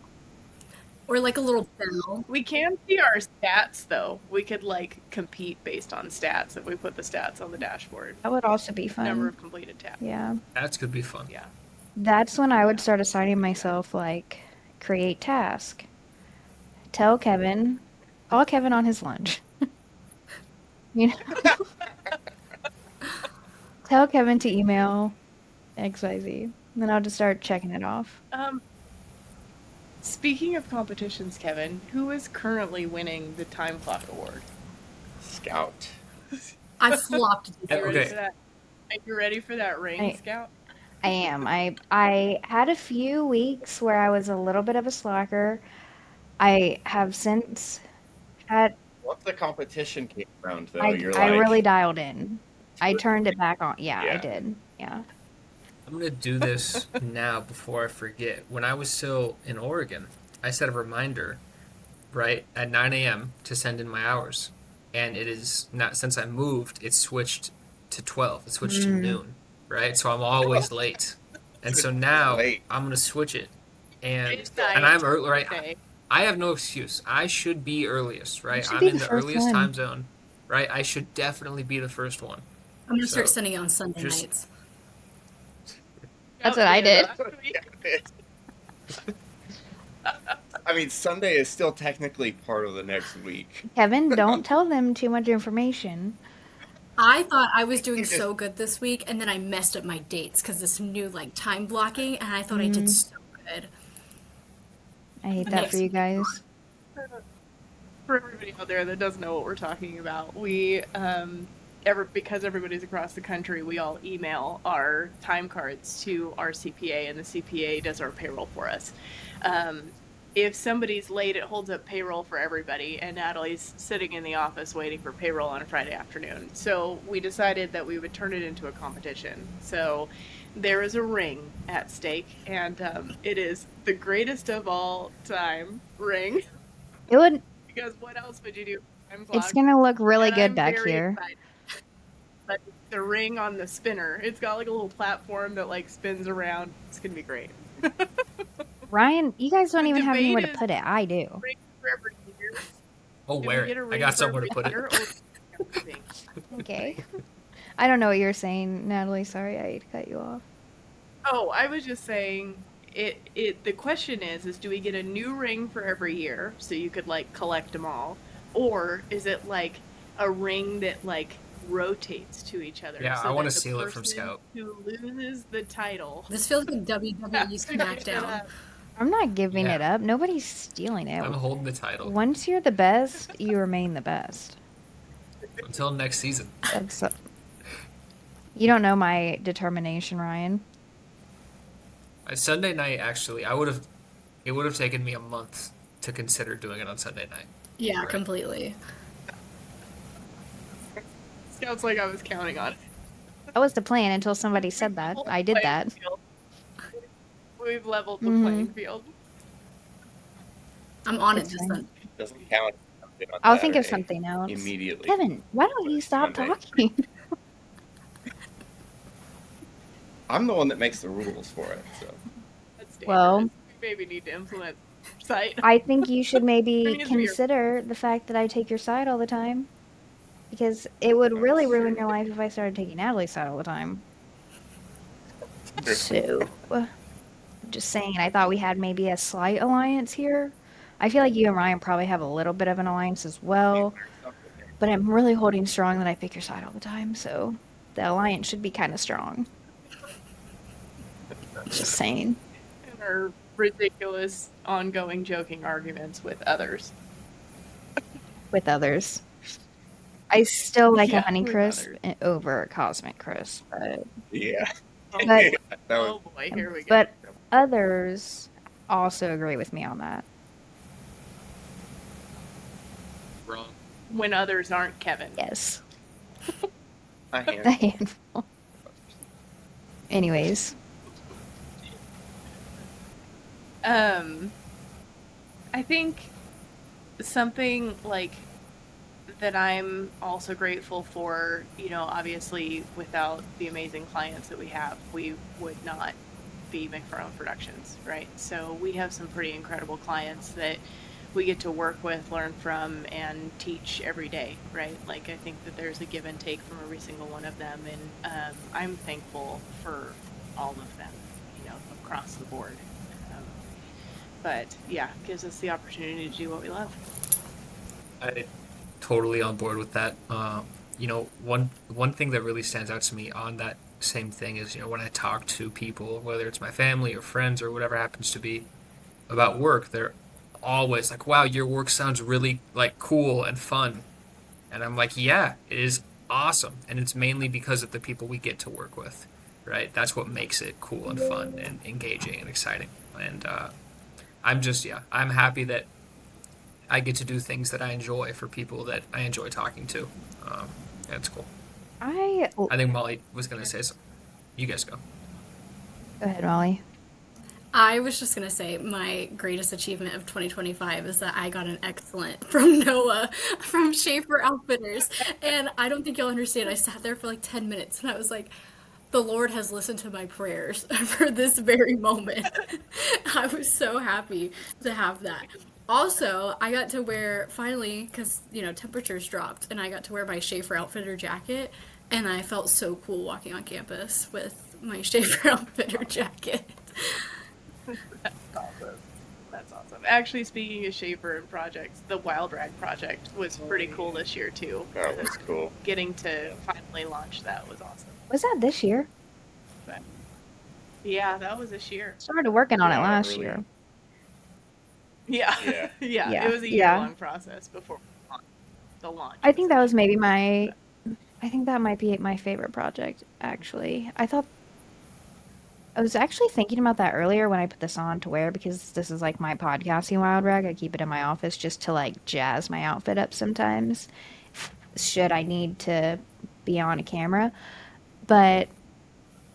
Speaker 4: Or like a little bell.
Speaker 1: We can see our stats though. We could like compete based on stats if we put the stats on the dashboard.
Speaker 2: That would also be fun.
Speaker 1: Number of completed tasks.
Speaker 2: Yeah.
Speaker 3: That's could be fun.
Speaker 1: Yeah.
Speaker 2: That's when I would start assigning myself like create task. Tell Kevin, call Kevin on his lunch. You know, tell Kevin to email XYZ. And then I'll just start checking it off.
Speaker 1: Speaking of competitions, Kevin, who is currently winning the Time Clock Award?
Speaker 5: Scout.
Speaker 4: I flopped.
Speaker 1: Are you ready
Speaker 3: Okay.
Speaker 1: for that? Are you ready for that ring, Scout?
Speaker 2: I am. I had a few weeks where I was a little bit of a slacker. I have since had
Speaker 5: Once the competition came around, though,
Speaker 2: I
Speaker 5: you're
Speaker 2: I
Speaker 5: like,
Speaker 2: really dialed in. I turned it back on. Yeah, I
Speaker 5: Yeah.
Speaker 2: did. Yeah.
Speaker 3: I'm gonna do this now before I forget. When I was still in Oregon, I set a reminder, right, at 9 a.m. to send in my hours. And it is not, since I moved, it's switched to 12. It switched to noon, right? So I'm always late. And so now
Speaker 5: late.
Speaker 3: I'm gonna switch it. And
Speaker 1: Midnight.
Speaker 3: and I'm early, right?
Speaker 1: Okay.
Speaker 3: I have no excuse. I should be earliest, right?
Speaker 2: should
Speaker 3: I'm
Speaker 2: be
Speaker 3: in
Speaker 2: the
Speaker 3: the
Speaker 2: first
Speaker 3: earliest
Speaker 2: one.
Speaker 3: time zone, right? I should definitely be the first one.
Speaker 4: I'm gonna start
Speaker 3: So,
Speaker 4: sending it on Sunday
Speaker 3: just-
Speaker 4: nights.
Speaker 2: That's what I did.
Speaker 5: I mean, Sunday is still technically part of the next week.
Speaker 2: Kevin, don't tell them too much information.
Speaker 4: I thought I was doing
Speaker 5: You just-
Speaker 4: so good this week, and then I messed up my dates because this new like time blocking, and I thought I did so good.
Speaker 2: I hate that for you guys.
Speaker 1: For everybody out there that doesn't know what we're talking about, we because everybody's across the country, we all email our time cards to our CPA, and the CPA does our payroll for us. If somebody's late, it holds up payroll for everybody, and Natalie's sitting in the office waiting for payroll on a Friday afternoon. So we decided that we would turn it into a competition. So there is a ring at stake, and it is the greatest of all time ring.
Speaker 2: It would.
Speaker 1: Because what else would you do?
Speaker 2: It's gonna look really
Speaker 1: And
Speaker 2: good
Speaker 1: I'm
Speaker 2: back
Speaker 1: very
Speaker 2: here.
Speaker 1: excited. But the ring on the spinner, it's got like a little platform that like spins around. It's gonna be great.
Speaker 2: Ryan, you guys don't
Speaker 1: The
Speaker 2: even have anywhere to
Speaker 1: debate
Speaker 2: put it. I do.
Speaker 1: Ring for every year.
Speaker 3: Oh,
Speaker 1: Do
Speaker 3: wear
Speaker 1: we get a
Speaker 3: it. I
Speaker 1: ring
Speaker 3: got
Speaker 1: for
Speaker 3: somewhere to
Speaker 1: every
Speaker 3: put it.
Speaker 1: year, or everything?
Speaker 2: Okay. I don't know what you're saying, Natalie. Sorry, I cut you off.
Speaker 1: Oh, I was just saying the question is do we get a new ring for every year so you could like collect them all, or is it like a ring that like rotates to each other?
Speaker 3: Yeah,
Speaker 1: so
Speaker 3: I wanna
Speaker 1: that the
Speaker 3: seal it from
Speaker 1: person
Speaker 3: Scout.
Speaker 1: who loses the title
Speaker 4: This feels like WWE
Speaker 1: has to give it
Speaker 4: SmackDown.
Speaker 1: up.
Speaker 2: I'm not giving
Speaker 3: Yeah.
Speaker 2: it up. Nobody's stealing it.
Speaker 3: I'm holding the title
Speaker 2: Once you're the best, you remain the best.
Speaker 3: until next season.
Speaker 2: That's. You don't know my determination, Ryan.
Speaker 3: Sunday night, actually, it would have taken me a month to consider doing it on Sunday night.
Speaker 4: Yeah,
Speaker 3: Right.
Speaker 4: completely.
Speaker 1: Sounds like I was counting on it.
Speaker 2: That was the plan until somebody said that. I did that.
Speaker 1: We've leveled the
Speaker 2: Mhm.
Speaker 1: playing field.
Speaker 4: I'm on it
Speaker 2: It's
Speaker 4: this
Speaker 2: fine.
Speaker 4: Sunday.
Speaker 5: Doesn't count. Something on
Speaker 2: I'll think of
Speaker 5: Saturday
Speaker 2: something else.
Speaker 5: immediately.
Speaker 2: Kevin, why don't you stop
Speaker 5: Monday.
Speaker 2: talking?
Speaker 5: I'm the one that makes the rules for it, so
Speaker 1: That's dangerous.
Speaker 2: Well-
Speaker 1: We maybe need to implement site.
Speaker 2: I think you should maybe
Speaker 1: Bring it to your-
Speaker 2: consider the fact that I take your side all the time. Because it would really ruin your life if I started taking Natalie's side all the time. So, just saying, I thought we had maybe a slight alliance here. I feel like you and Ryan probably have a little bit of an alliance as well. But I'm really holding strong that I pick your side all the time, so the alliance should be kind of strong. Just saying.
Speaker 1: And our ridiculous ongoing joking arguments with others.
Speaker 2: With others. I still like
Speaker 1: Yeah,
Speaker 2: a Honey
Speaker 1: with
Speaker 2: Crisp
Speaker 1: others.
Speaker 2: over a Cosmic Crisp, but
Speaker 5: yeah.
Speaker 2: But-
Speaker 5: that was,
Speaker 1: Oh boy, here we go.
Speaker 2: but others also agree with me on that.
Speaker 3: Wrong.
Speaker 1: When others aren't Kevin.
Speaker 2: Yes.
Speaker 5: I
Speaker 2: A
Speaker 5: handle
Speaker 2: handful. Anyways,
Speaker 1: I think something like that I'm also grateful for, you know, obviously without the amazing clients that we have, we would not be McFarland Productions, right? So we have some pretty incredible clients that we get to work with, learn from, and teach every day, right? Like I think that there's a give and take from every single one of them, and I'm thankful for all of them, you know, across the board. But yeah, gives us the opportunity to do what we love.
Speaker 3: I totally on board with that. You know, one thing that really stands out to me on that same thing is, you know, when I talk to people, whether it's my family or friends or whatever happens to be, about work, they're always like, "Wow, your work sounds really like cool and fun," and I'm like, "Yeah, it is awesome," and it's mainly because of the people we get to work with, right? That's what makes it cool and fun and engaging and exciting. And I'm happy that I get to do things that I enjoy for people that I enjoy talking to. That's cool.
Speaker 2: I
Speaker 3: I think Molly was gonna say something. You guys go.
Speaker 2: go ahead, Molly.
Speaker 4: I was just gonna say my greatest achievement of 2025 is that I got an excellent from Noah from Schaefer Outfitters, and I don't think you'll understand. I sat there for like 10 minutes, and I was like, "The Lord has listened to my prayers for this very moment." I was so happy to have that. Also, I got to wear finally because you know temperatures dropped, and I got to wear my Schaefer Outfitter jacket, and I felt so cool walking on campus with my Schaefer Outfitter jacket.
Speaker 1: That's awesome. That's awesome. actually, speaking of Schaefer and projects, the Wild Rag project was pretty cool this year too.
Speaker 5: That was cool.
Speaker 1: Getting to finally launch that was awesome.
Speaker 2: Was that this year?
Speaker 1: But yeah, that was this year.
Speaker 2: Started working on it
Speaker 5: Yeah,
Speaker 2: last
Speaker 5: early.
Speaker 2: year.
Speaker 1: Yeah.
Speaker 5: Yeah.
Speaker 1: Yeah.
Speaker 2: Yeah,
Speaker 1: It was a
Speaker 2: yeah.
Speaker 1: year-long process before the launch.
Speaker 2: I think that was
Speaker 1: essentially.
Speaker 2: maybe I think that might be my favorite project, actually. I was actually thinking about that earlier when I put this on to wear because this is like my podcasting wild rag. I keep it in my office just to like jazz my outfit up sometimes, should I need to be on a camera. But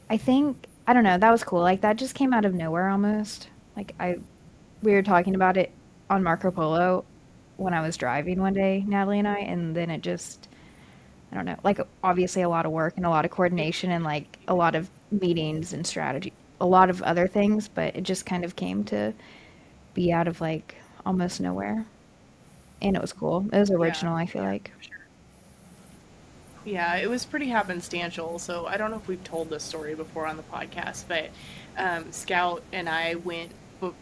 Speaker 2: I think, I don't know, that was cool. Like that just came out of nowhere almost. We were talking about it on Marco Polo when I was driving one day, Natalie and I, and then it just, I don't know, like obviously a lot of work and a lot of coordination and like a lot of meetings and strategy, a lot of other things, but it just kind of came to be out of like almost nowhere. And it was cool. It was original, I feel like.
Speaker 1: For sure. Yeah, it was pretty happenstantial. So I don't know if we've told this story before on the podcast, but Scout and I went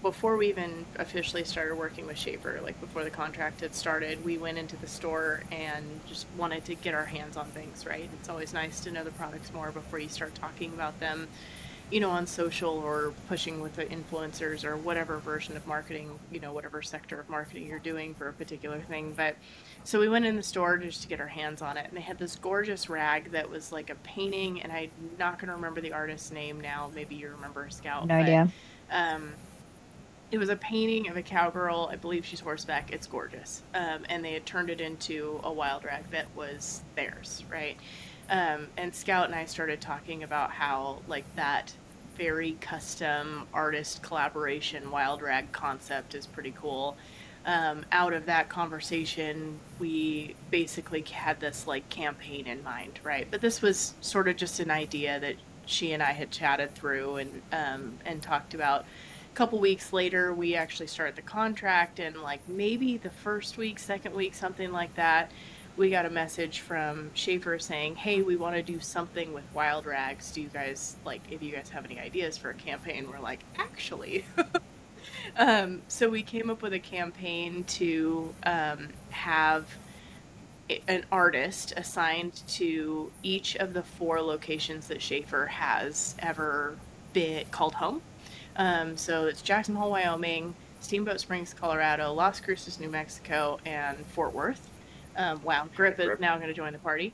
Speaker 1: before we even officially started working with Schaefer, like before the contract had started, we went into the store and just wanted to get our hands on things, right? It's always nice to know the products more before you start talking about them, on social or pushing with the influencers or whatever version of marketing, whatever sector of marketing you're doing for a particular thing. But so we went in the store just to get our hands on it, and they had this gorgeous rag that was like a painting, and I'm not going to remember the artist's name now. Maybe you remember, Scout.
Speaker 2: No idea.
Speaker 1: Um, it was a painting of a cowgirl. I believe she's horseback. It's gorgeous. And they had turned it into a wild rag that was theirs, right? And Scout and I started talking about how, like, that very custom artist collaboration wild rag concept is pretty cool. Out of that conversation, we basically had this, like, campaign in mind, right? But this was sort of just an idea that she and I had chatted through and talked about. Couple weeks later, we actually started the contract, and like maybe the first week, second week, something like that, we got a message from Schaefer saying, hey, we want to do something with wild rags. Do you guys, like, if you guys have any ideas for a campaign? We're like, actually. So we came up with a campaign to have an artist assigned to each of the 4 locations that Schaefer has ever been called home. So it's Jackson Hole, Wyoming, Steamboat Springs, Colorado, Las Cruces, New Mexico, and Fort Worth. Wow, Grip is now going to join the party.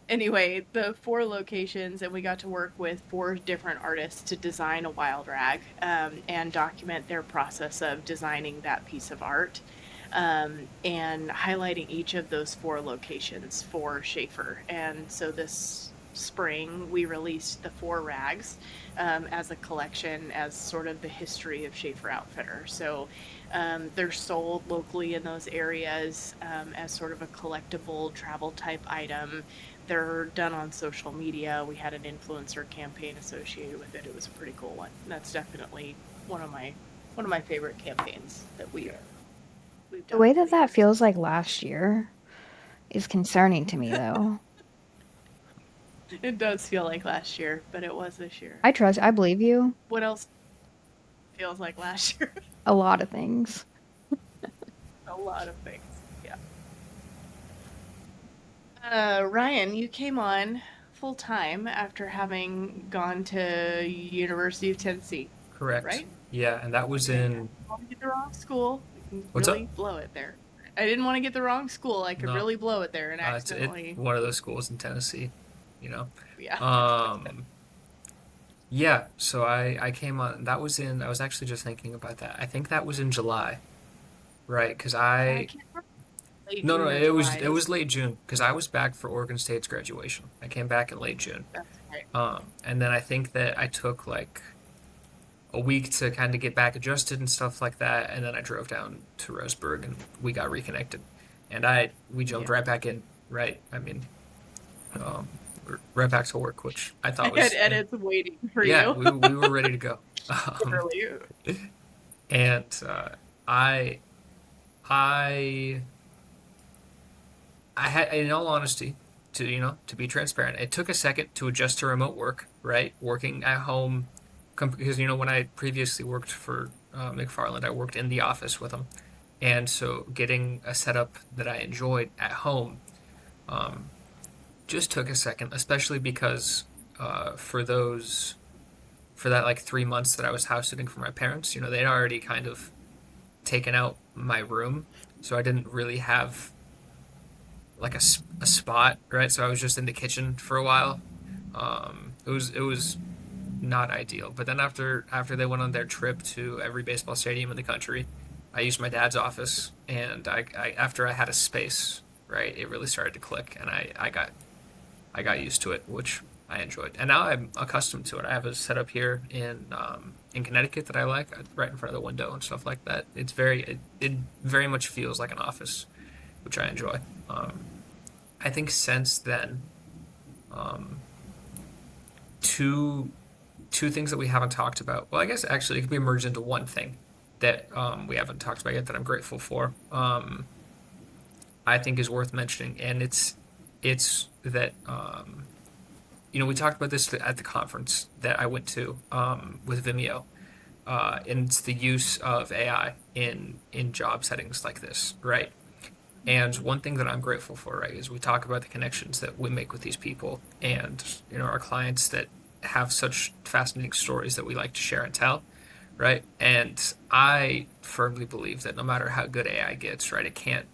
Speaker 1: Anyway, the 4 locations, and we got to work with 4 different artists to design a wild rag and document their process of designing that piece of art and highlighting each of those 4 locations for Schaefer. And so this spring, we released the 4 rags as a collection, as sort of the history of Schaefer Outfitter. So they're sold locally in those areas as sort of a collectible travel type item. They're done on social media. We had an influencer campaign associated with it. It was a pretty cool one. That's definitely one of my favorite campaigns that we've done.
Speaker 2: The way that feels like last year is concerning to me, though.
Speaker 1: It does feel like last year, but it was this year.
Speaker 2: I believe you.
Speaker 1: What else feels like last year?
Speaker 2: A lot of things.
Speaker 1: A lot of things, yeah. Ryan, you came on full time after having gone to University of Tennessee.
Speaker 3: Correct.
Speaker 1: Right?
Speaker 3: Yeah, and that was in.
Speaker 1: I didn't want to get the wrong school.
Speaker 3: What's
Speaker 1: really
Speaker 3: up?
Speaker 1: blow it there. I didn't want to get the wrong school. I could
Speaker 3: No.
Speaker 1: really blow it there and
Speaker 3: It's
Speaker 1: accidentally.
Speaker 3: one of those schools in Tennessee, you know.
Speaker 1: Yeah.
Speaker 3: Yeah. So I came on. That was in. I was actually just thinking about that. I think that was in July, right? Because
Speaker 1: I can't remember. Late
Speaker 3: No,
Speaker 1: June or
Speaker 3: it was
Speaker 1: July.
Speaker 3: late June because I was back for Oregon State's graduation. I came back in late June.
Speaker 1: That's right.
Speaker 3: And then I think that I took like a week to kind of get back adjusted and stuff like that, and then I drove down to Roseburg and we got reconnected, and we jumped
Speaker 1: Yeah.
Speaker 3: right back in. Right, I mean, um, right back to work, which I
Speaker 1: I
Speaker 3: thought was
Speaker 1: had edits waiting for
Speaker 3: yeah,
Speaker 1: you.
Speaker 3: we were ready to go.
Speaker 1: Literally.
Speaker 3: And I I I had, in all honesty, to be transparent, it took a second to adjust to remote work, right? Working at home, because when I previously worked for McFarland. I worked in the office with him, and so getting a setup that I enjoyed at home um, just took a second, especially because for that like 3 months that I was house sitting for my parents, they'd already kind of taken out my room, so I didn't really have like a spot, right? So I was just in the kitchen for a while. It was not ideal. But then after they went on their trip to every baseball stadium in the country, I used my dad's office, and I after I had a space, right, it really started to click, and I got used to it, which I enjoyed, and now I'm accustomed to it. I have a setup here in Connecticut that I like, right in front of the window and stuff like that. It very much feels like an office, which I enjoy. Um, I think since then, um, two two things that we haven't talked about. Well, I guess actually it could be merged into one thing that we haven't talked about yet that I'm grateful for. I think is worth mentioning, and it's that we talked about this at the conference that I went to with Vimeo, and it's the use of AI in job settings like this, right? And one thing that I'm grateful for, right, is we talk about the connections that we make with these people, and our clients that have such fascinating stories that we like to share and tell, right? And I firmly believe that no matter how good AI gets, right, it can't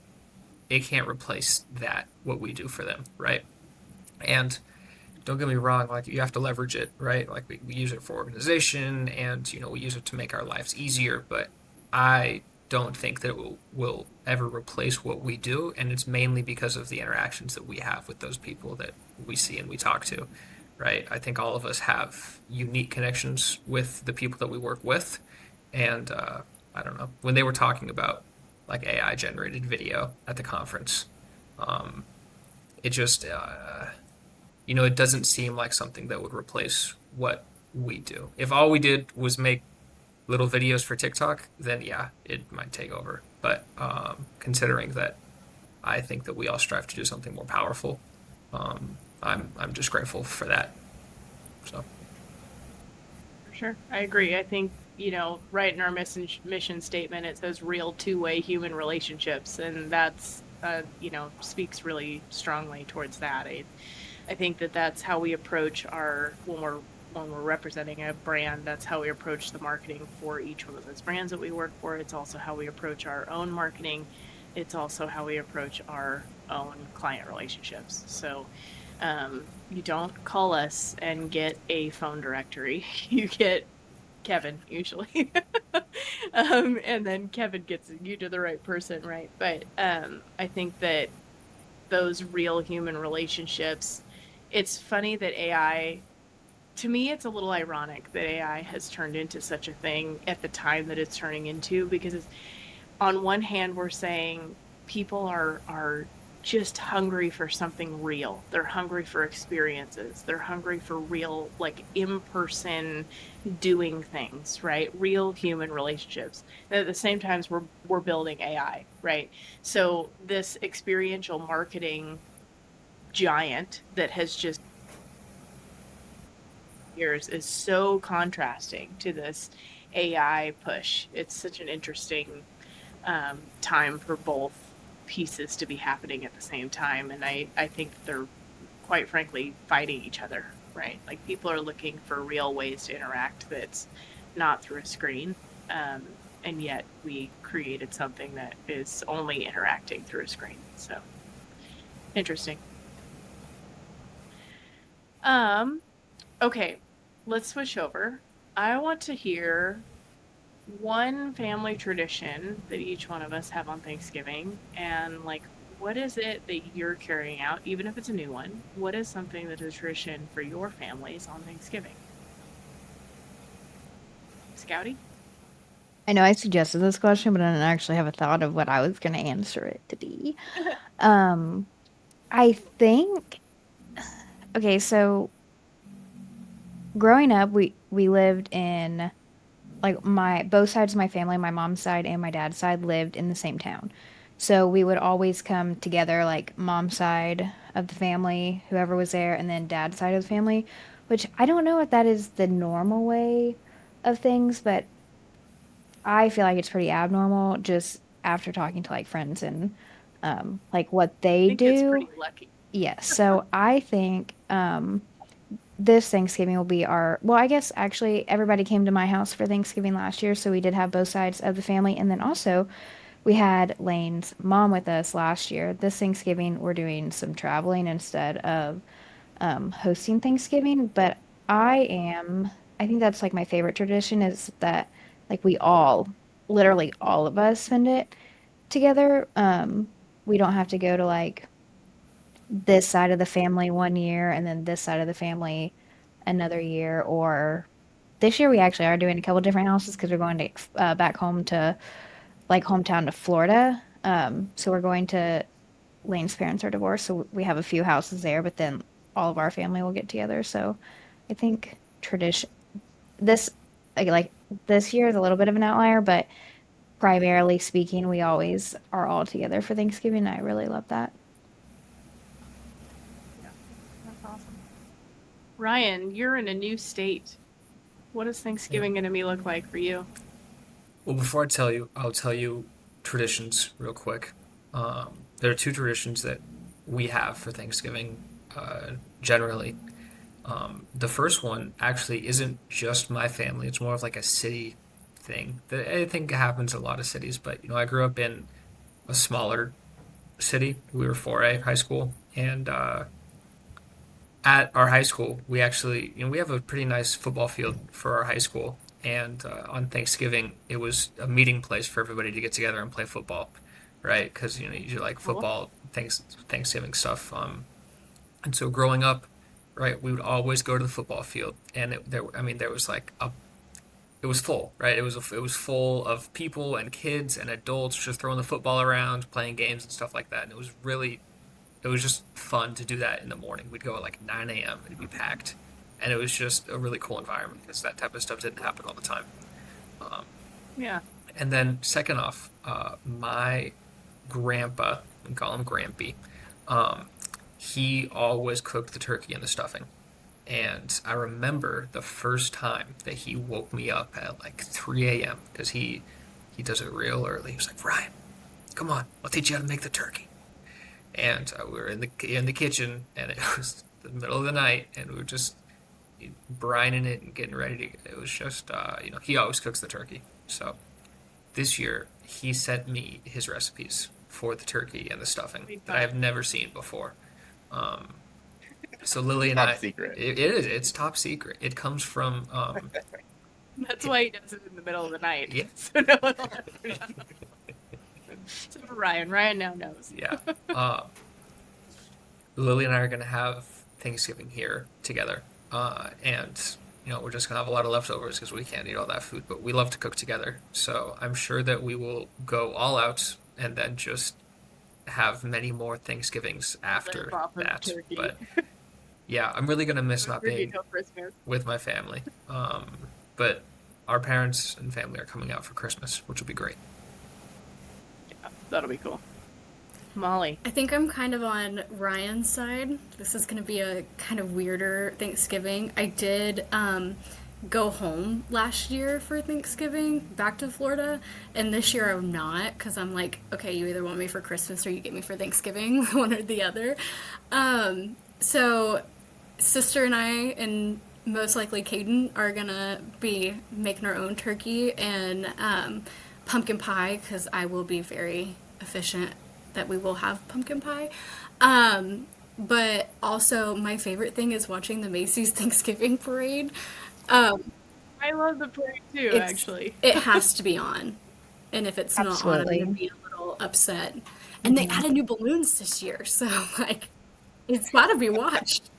Speaker 3: replace that what we do for them, right? And don't get me wrong, like you have to leverage it, right? Like we use it for organization, and we use it to make our lives easier, but I don't think that it will ever replace what we do, and it's mainly because of the interactions that we have with those people that we see and we talk to, right? I think all of us have unique connections with the people that we work with, and I don't know, when they were talking about like AI generated video at the conference, um, it just it doesn't seem like something that would replace what we do. If all we did was make little videos for TikTok, then yeah, it might take over. But considering that I think that we all strive to do something more powerful, I'm just grateful for that. So
Speaker 1: For sure. I agree. I think, right in our mission statement, it says real two-way human relationships, and that's, speaks really strongly towards that. I think that that's how we approach when we're representing a brand. That's how we approach the marketing for each one of those brands that we work for. It's also how we approach our own marketing. It's also how we approach our own client relationships. So you don't call us and get a phone directory. You get Kevin usually. And then Kevin gets you to the right person, right? But I think that those real human relationships, it's funny that AI, to me, it's a little ironic that AI has turned into such a thing at the time that it's turning into, because on one hand, we're saying people are just hungry for something real. They're hungry for experiences. They're hungry for real, like in-person doing things, right? Real human relationships. And at the same time, we're building AI, right? So this experiential marketing giant that has just years is so contrasting to this AI push. It's such an interesting time for both pieces to be happening at the same time. And I think they're quite frankly fighting each other, right? Like people are looking for real ways to interact that's not through a screen. Um, and yet we created something that is only interacting through a screen. So interesting. Um, okay, let's switch over. I want to hear one family tradition that each one of us have on Thanksgiving, and like, what is it that you're carrying out, even if it's a new one? What is something that is a tradition for your families on Thanksgiving? Scouty?
Speaker 2: I know I suggested this question, but I didn't actually have a thought of what I was going to answer it to be. Um, I think, okay, so growing up, we lived in, like, my both sides of my family, my mom's side and my dad's side, lived in the same town. So we would always come together, like mom's side of the family, whoever was there, and then dad's side of the family, which I don't know if that is the normal way of things, but I feel like it's pretty abnormal just after talking to like friends and like what
Speaker 1: I
Speaker 2: they
Speaker 1: think it's
Speaker 2: do.
Speaker 1: pretty lucky.
Speaker 2: Yes. So I think this Thanksgiving will be our, well, I guess actually everybody came to my house for Thanksgiving last year, so we did have both sides of the family. And then also we had Lane's mom with us last year. This Thanksgiving, we're doing some traveling instead of hosting Thanksgiving. But I think that's like my favorite tradition is that like we all, literally all of us spend it together. We don't have to go to like this side of the family one year and then this side of the family another year. Or this year we actually are doing a couple different houses because we're going to back home to like hometown to Florida. So we're going to Lane's parents are divorced, so we have a few houses there, but then all of our family will get together. So I think tradition this like this year is a little bit of an outlier, but primarily speaking, we always are all together for Thanksgiving. I really love that.
Speaker 1: Yeah, that's awesome. Ryan, you're in a new state. What is Thanksgiving going to be look like for you?
Speaker 3: Well, before I tell you, I'll tell you traditions real quick. There are two traditions that we have for Thanksgiving generally. The first one actually isn't just my family, it's more of like a city thing. I think it happens in a lot of cities, but I grew up in a smaller city. We were 4A high school, and at our high school, we actually, we have a pretty nice football field for our high school. And on Thanksgiving, it was a meeting place for everybody to get together and play football, right? Because you do like
Speaker 1: Cool.
Speaker 3: football, Thanksgiving stuff. And so growing up, right, we would always go to the football field, and there was like it was full, right? It was full of people and kids and adults just throwing the football around, playing games and stuff like that. And it was just fun to do that in the morning. We'd go at like 9 a.m. It'd be packed, and it was just a really cool environment because that type of stuff didn't happen all the time. Um,
Speaker 1: Yeah.
Speaker 3: and then second off, my grandpa, we call him Grampy, um, he always cooked the turkey and the stuffing. And I remember the first time that he woke me up at like 3 a.m. because he does it real early. He was like, Ryan, come on, I'll teach you how to make the turkey. And we were in the kitchen, and it was the middle of the night, and we were just brining it and getting ready to. It was just he always cooks the turkey. So this year he sent me his recipes for the turkey and the stuffing that I have never seen before. Um, so Lily and
Speaker 5: Top
Speaker 3: I,
Speaker 5: secret.
Speaker 3: it is it's top secret. It comes from
Speaker 1: That's why he does it in the middle of the night.
Speaker 3: yeah,
Speaker 1: So no one will ever know. Except for Ryan. Ryan now knows.
Speaker 3: yeah. Lily and I are gonna have Thanksgiving here together, and we're just gonna have a lot of leftovers because we can't eat all that food. But we love to cook together, so I'm sure that we will go all out and then just have many more Thanksgivings after
Speaker 1: Live off of
Speaker 3: that.
Speaker 1: turkey.
Speaker 3: But yeah, I'm really gonna miss not
Speaker 1: Turkey
Speaker 3: being
Speaker 1: till Christmas.
Speaker 3: with my family. But our parents and family are coming out for Christmas, which will be great.
Speaker 1: Yeah, that'll be cool. Molly.
Speaker 4: I think I'm kind of on Ryan's side. This is going to be a kind of weirder Thanksgiving. I did go home last year for Thanksgiving, back to Florida, and this year I'm not because I'm like, okay, you either want me for Christmas or you get me for Thanksgiving, one or the other. So, sister and I, and most likely Caden, are going to be making our own turkey and pumpkin pie because I will be very efficient that we will have pumpkin pie. But also, my favorite thing is watching the Macy's Thanksgiving parade.
Speaker 1: I love the parade too, actually.
Speaker 4: It has to be on. And if it's not on, I'm
Speaker 2: Absolutely.
Speaker 4: going to be a little upset. And they added new balloons this year, so, like, it's got to be watched.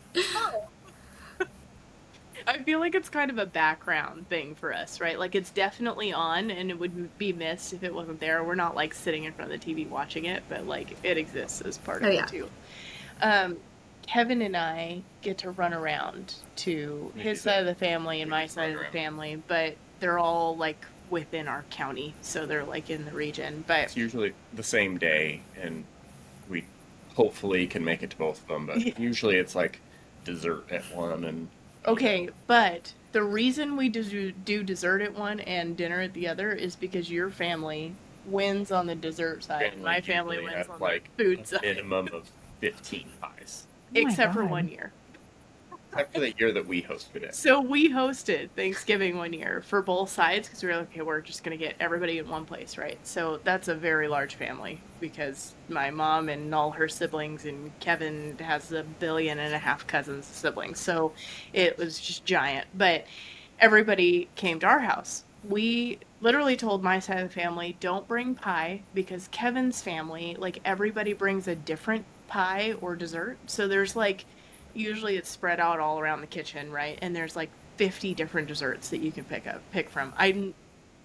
Speaker 1: I feel like it's kind of a background thing for us, right? Like it's definitely on and it would be missed if it wasn't there. We're not like sitting in front of the TV watching it, but like it exists as part of
Speaker 4: Oh,
Speaker 1: it
Speaker 4: yeah.
Speaker 1: too. Kevin and I get to run around to his side of the family and my side of the family, but they're all like within our county, so they're like in the region. But
Speaker 5: It's usually the same day, and we hopefully can make it to both of them. But usually it's like dessert at one and
Speaker 1: Okay, but the reason we do dessert at one and dinner at the other is because your family wins on the dessert side, and my family
Speaker 5: usually
Speaker 1: wins
Speaker 5: have
Speaker 1: on
Speaker 5: like
Speaker 1: the food
Speaker 5: a
Speaker 1: side.
Speaker 5: minimum of 15 pies,
Speaker 2: Oh my
Speaker 1: Except for
Speaker 2: God.
Speaker 1: 1 year.
Speaker 5: except for the year that we hosted it.
Speaker 1: So we hosted Thanksgiving 1 year for both sides because we were like, okay, we're just going to get everybody in one place, right? So that's a very large family because my mom and all her siblings, and Kevin has 1.5 billion cousins, siblings. So it was just giant. But everybody came to our house. We literally told my side of the family, don't bring pie because Kevin's family, like everybody brings a different pie or dessert. So there's like, usually it's spread out all around the kitchen, right? And there's like 50 different desserts that you can pick from. I'm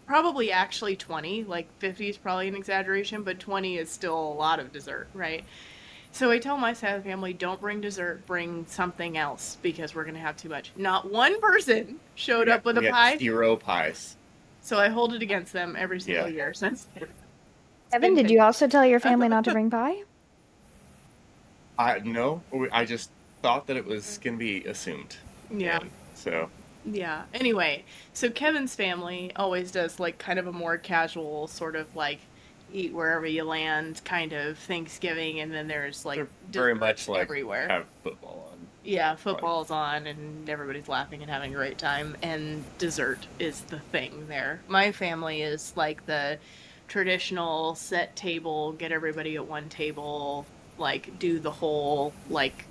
Speaker 1: probably actually 20, like 50 is probably an exaggeration, but 20 is still a lot of dessert, right? So I tell my side of the family, don't bring dessert, bring something else because we're going to have too much. Not one person showed up with a
Speaker 5: We had
Speaker 1: pie.
Speaker 5: 0 pies.
Speaker 1: So I hold it against them every single
Speaker 5: Yeah.
Speaker 1: year since.
Speaker 2: Evan, did you also tell your family not to bring pie?
Speaker 5: No, I just thought that it was going to be assumed.
Speaker 1: Yeah.
Speaker 5: And so,
Speaker 1: Yeah. Anyway, so Kevin's family always does like kind of a more casual sort of like eat wherever you land kind of Thanksgiving, and then there's like
Speaker 5: they're very
Speaker 1: desserts
Speaker 5: much like
Speaker 1: everywhere.
Speaker 5: have football on.
Speaker 1: Yeah, football's on and everybody's laughing and having a great time, and dessert is the thing there. My family is like the traditional set table, get everybody at one table, like do the whole like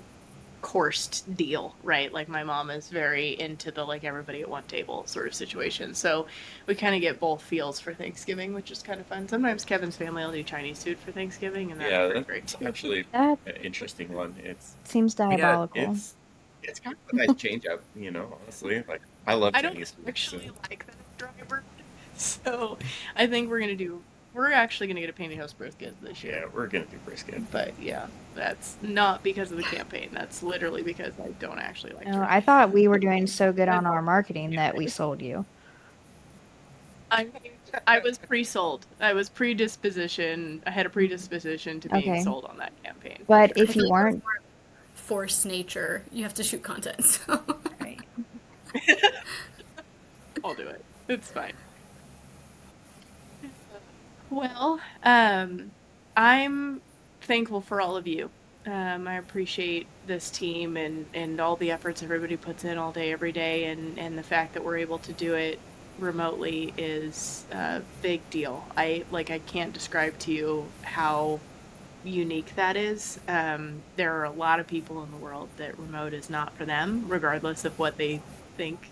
Speaker 1: coursed deal, right? Like my mom is very into the like everybody at one table sort of situation. So we kind of get both feels for Thanksgiving, which is kind of fun. Sometimes Kevin's family will do Chinese food for Thanksgiving, and that's
Speaker 5: Yeah,
Speaker 1: pretty great
Speaker 5: that's
Speaker 1: too.
Speaker 5: actually
Speaker 2: That
Speaker 5: an interesting one. It's
Speaker 2: seems
Speaker 3: Yeah,
Speaker 2: diabolical.
Speaker 5: it's kind of a nice change up, honestly. Like I love
Speaker 1: I don't
Speaker 5: Chinese food.
Speaker 1: actually
Speaker 5: So.
Speaker 1: like that driver, so I think we're actually gonna get a pantyhose brisket this year.
Speaker 5: Yeah, we're gonna do brisket.
Speaker 1: But yeah, that's not because of the campaign. That's literally because I don't actually like
Speaker 2: No,
Speaker 1: turkey.
Speaker 2: I thought we were doing so good on our marketing that we sold you.
Speaker 1: I was pre-sold. I was predisposition. I had a predisposition to being
Speaker 2: Okay.
Speaker 1: sold on that campaign. for
Speaker 2: But
Speaker 1: sure.
Speaker 2: if you weren't,
Speaker 4: Force nature. You have to shoot content. So.
Speaker 2: right.
Speaker 1: I'll do it. It's fine. Well, I'm thankful for all of you. I appreciate this team and all the efforts everybody puts in all day, every day, and the fact that we're able to do it remotely is a big deal. I can't describe to you how unique that is. There are a lot of people in the world that remote is not for them, regardless of what they think,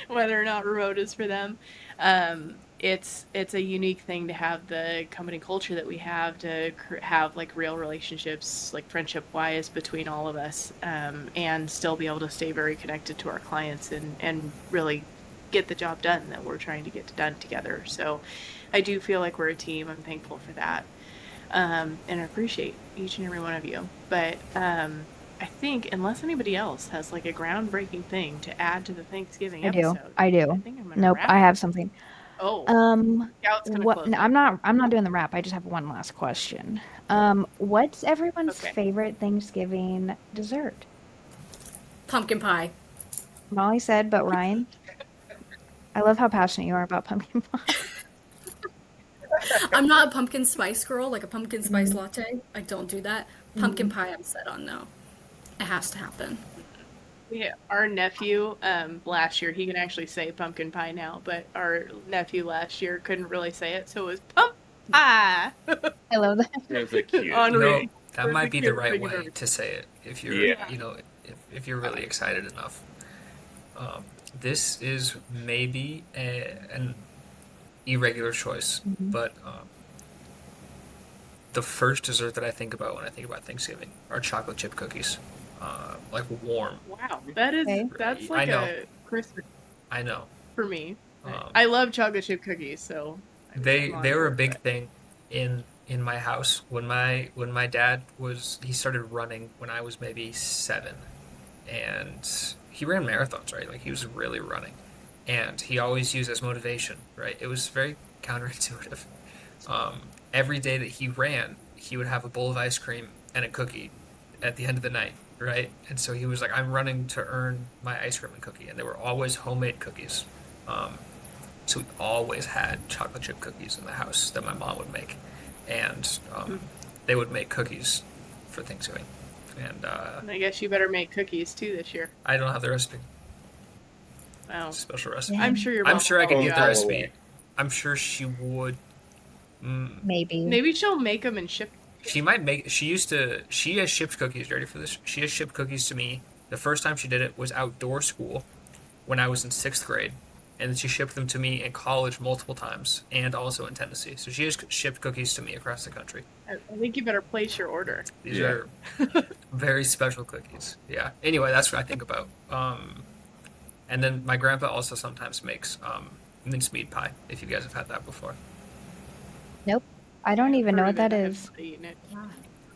Speaker 1: whether or not remote is for them. It's a unique thing to have the company culture that we have, to have like real relationships, like friendship wise, between all of us, and still be able to stay very connected to our clients and really get the job done that we're trying to get done together. So I do feel like we're a team. I'm thankful for that. And I appreciate each and every one of you. But I think unless anybody else has like a groundbreaking thing to add to the Thanksgiving
Speaker 2: I do.
Speaker 1: episode,
Speaker 2: I do.
Speaker 1: I think I'm gonna
Speaker 2: Nope,
Speaker 1: wrap
Speaker 2: I
Speaker 1: it.
Speaker 2: have something.
Speaker 1: Oh, Scout's gonna
Speaker 2: What?
Speaker 1: close
Speaker 2: No,
Speaker 1: it.
Speaker 2: I'm not doing the wrap. I just have one last question. What's everyone's
Speaker 1: Okay.
Speaker 2: favorite Thanksgiving dessert?
Speaker 4: Pumpkin pie.
Speaker 2: Molly said, but Ryan, I love how passionate you are about pumpkin pie.
Speaker 4: I'm not a pumpkin spice girl, like a pumpkin spice latte. I don't do that. Pumpkin pie, I'm set on no. It has to happen.
Speaker 1: Yeah, our nephew last year, he can actually say pumpkin pie now, but our nephew last year couldn't really say it, so it was pump pie.
Speaker 2: I love that.
Speaker 5: It's a cute.
Speaker 1: Henri,
Speaker 3: that might be the right
Speaker 1: thank you
Speaker 3: way
Speaker 1: very
Speaker 3: to say it if you're,
Speaker 5: Yeah.
Speaker 3: if you're really excited enough. This is maybe an irregular choice, but the first dessert that I think about when I think about Thanksgiving are chocolate chip cookies, like warm.
Speaker 1: Wow,
Speaker 2: Okay.
Speaker 1: that's
Speaker 3: I
Speaker 1: like
Speaker 3: know.
Speaker 1: a Christmas
Speaker 3: I know.
Speaker 1: for me.
Speaker 3: Um,
Speaker 1: I love chocolate chip cookies, so
Speaker 3: They
Speaker 1: I'm on
Speaker 3: were a
Speaker 1: board
Speaker 3: big
Speaker 1: with
Speaker 3: thing in my house when my dad he started running when I was maybe 7, and he ran marathons, right? Like he was really running, and he always used as motivation, right? It was very counterintuitive. Every day that he ran, he would have a bowl of ice cream and a cookie at the end of the night, right? And so he was like, I'm running to earn my ice cream and cookie. And they were always homemade cookies. So we always had chocolate chip cookies in the house that my mom would make. And they would make cookies for Thanksgiving. And
Speaker 1: I guess you better make cookies too this year.
Speaker 3: I don't have the recipe.
Speaker 1: Wow.
Speaker 3: It's a special recipe.
Speaker 2: Yeah.
Speaker 1: I'm sure your
Speaker 3: I'm
Speaker 1: mom
Speaker 3: sure I
Speaker 1: will
Speaker 3: could
Speaker 1: help
Speaker 3: get
Speaker 1: you
Speaker 3: the
Speaker 1: out.
Speaker 3: recipe. I'm sure she would.
Speaker 2: Maybe.
Speaker 1: Maybe she'll make them and ship.
Speaker 3: She might make. She has shipped cookies. Ready for this? She has shipped cookies to me. The first time she did it was outdoor school, when I was in 6th grade, and then she shipped them to me in college multiple times, and also in Tennessee. So she has shipped cookies to me across the country.
Speaker 1: I think you better place your order.
Speaker 3: These are very special cookies. Yeah. Anyway, that's what I think about. And then my grandpa also sometimes makes mincemeat pie. If you guys have had that before,
Speaker 2: Nope. I don't even know
Speaker 1: Heard
Speaker 2: what
Speaker 1: of
Speaker 2: that
Speaker 1: it.
Speaker 2: is.
Speaker 1: I've eaten it.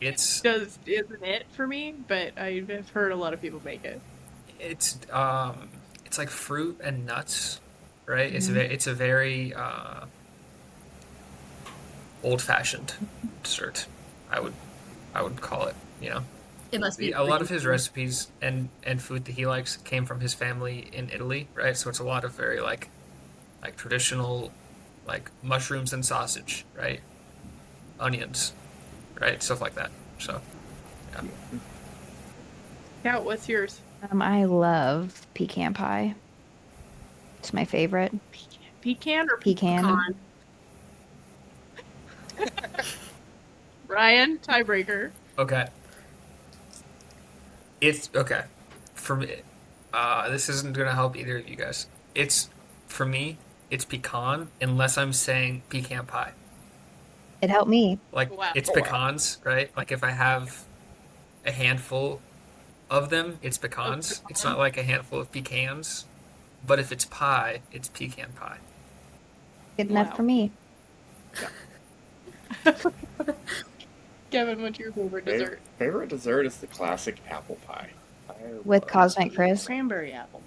Speaker 3: it's
Speaker 1: Isn't it for me? But I've heard a lot of people make it.
Speaker 3: it's like fruit and nuts, right? It's a very old-fashioned dessert. I would call it. You know,
Speaker 4: It must be
Speaker 3: a lot of
Speaker 4: pretty
Speaker 3: his
Speaker 4: good.
Speaker 3: recipes and food that he likes came from his family in Italy, right? So it's a lot of very like traditional, like mushrooms and sausage, right? Onions, right? Stuff like that. So, yeah.
Speaker 1: Scout, what's yours?
Speaker 2: I love pecan pie. It's my favorite.
Speaker 1: Pecan or
Speaker 2: Pecan.
Speaker 4: Pecan.
Speaker 1: Ryan, tiebreaker.
Speaker 3: Okay. It's okay. For me, this isn't gonna help either of you guys. For me, it's pecan unless I'm saying pecan pie.
Speaker 2: It helped me.
Speaker 3: Like
Speaker 1: Wow.
Speaker 3: it's
Speaker 5: Oh, wow.
Speaker 3: pecans, right? Like if I have a handful of them, it's pecans. It's not like a handful of pecans. But if it's pie, it's pecan pie.
Speaker 2: Good
Speaker 1: Wow.
Speaker 2: enough for me.
Speaker 1: Kevin, what's your favorite dessert?
Speaker 5: Favorite dessert is the classic apple pie. I
Speaker 2: With
Speaker 5: love
Speaker 2: Cosmic Crisp.
Speaker 1: Cranberry apple.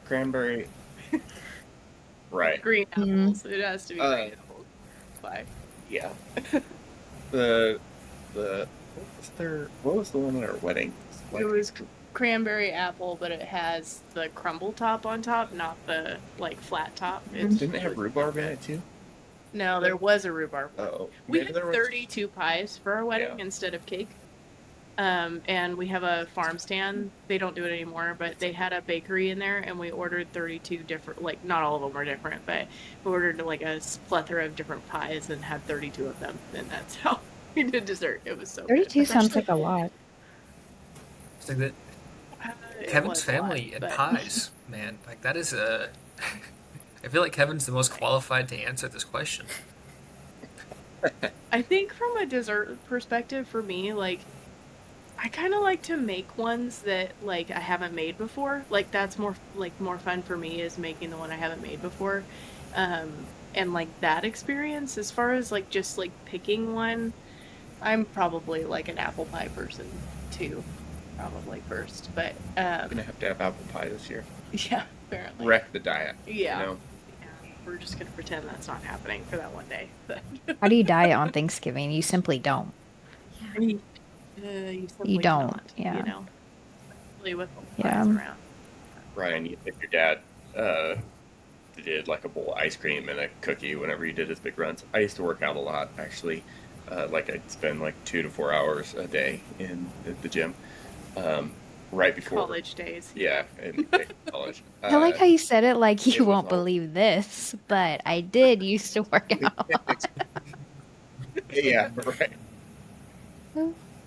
Speaker 5: cranberry. Right.
Speaker 1: Green
Speaker 2: Mm.
Speaker 1: apples. It has to be green apples. Pie.
Speaker 5: Yeah. the what was the one at our wedding?
Speaker 1: It was cranberry apple, but it has the crumble top on top, not the like flat top. It's
Speaker 5: Didn't it have rhubarb in it too?
Speaker 1: No, there was a rhubarb one.
Speaker 5: Oh,
Speaker 1: We
Speaker 5: maybe
Speaker 1: had
Speaker 5: there was.
Speaker 1: 32 pies for our wedding
Speaker 5: Yeah.
Speaker 1: instead of cake. And we have a farm stand. They don't do it anymore, but they had a bakery in there, and we ordered 32 different, like, not all of them were different, but we ordered like a plethora of different pies and had 32 of them. And that's how we did dessert. It was so good.
Speaker 2: 32 sounds like a lot.
Speaker 3: It's like that
Speaker 1: It
Speaker 3: Kevin's
Speaker 1: was a lot,
Speaker 3: family and
Speaker 1: but-
Speaker 3: pies, man. Like that is a. I feel like Kevin's the most qualified to answer this question.
Speaker 1: I think from a dessert perspective, for me, like, I kind of like to make ones that like I haven't made before. Like that's more fun for me is making the one I haven't made before, and like that experience. As far as like just like picking one, I'm probably like an apple pie person too, probably first. But
Speaker 5: I'm gonna have to have apple pie this year.
Speaker 1: yeah, apparently,
Speaker 5: Wreck the diet.
Speaker 1: yeah.
Speaker 5: You know?
Speaker 1: We're just gonna pretend that's not happening for that one day. But
Speaker 2: How do you diet on Thanksgiving? You simply don't.
Speaker 1: you simply
Speaker 2: You don't,
Speaker 1: not,
Speaker 2: yeah.
Speaker 1: You know, especially with the
Speaker 2: Yeah.
Speaker 1: pies around.
Speaker 5: Ryan, if your dad did like a bowl of ice cream and a cookie whenever he did his big runs. I used to work out a lot actually. Like I'd spend like 2 to 4 hours a day in the gym. Right before
Speaker 1: College days.
Speaker 5: Yeah, in college.
Speaker 2: I like how you said it like
Speaker 5: it
Speaker 2: you
Speaker 5: was
Speaker 2: won't
Speaker 5: all-
Speaker 2: believe this, but I did used to work out.
Speaker 5: Yeah, right.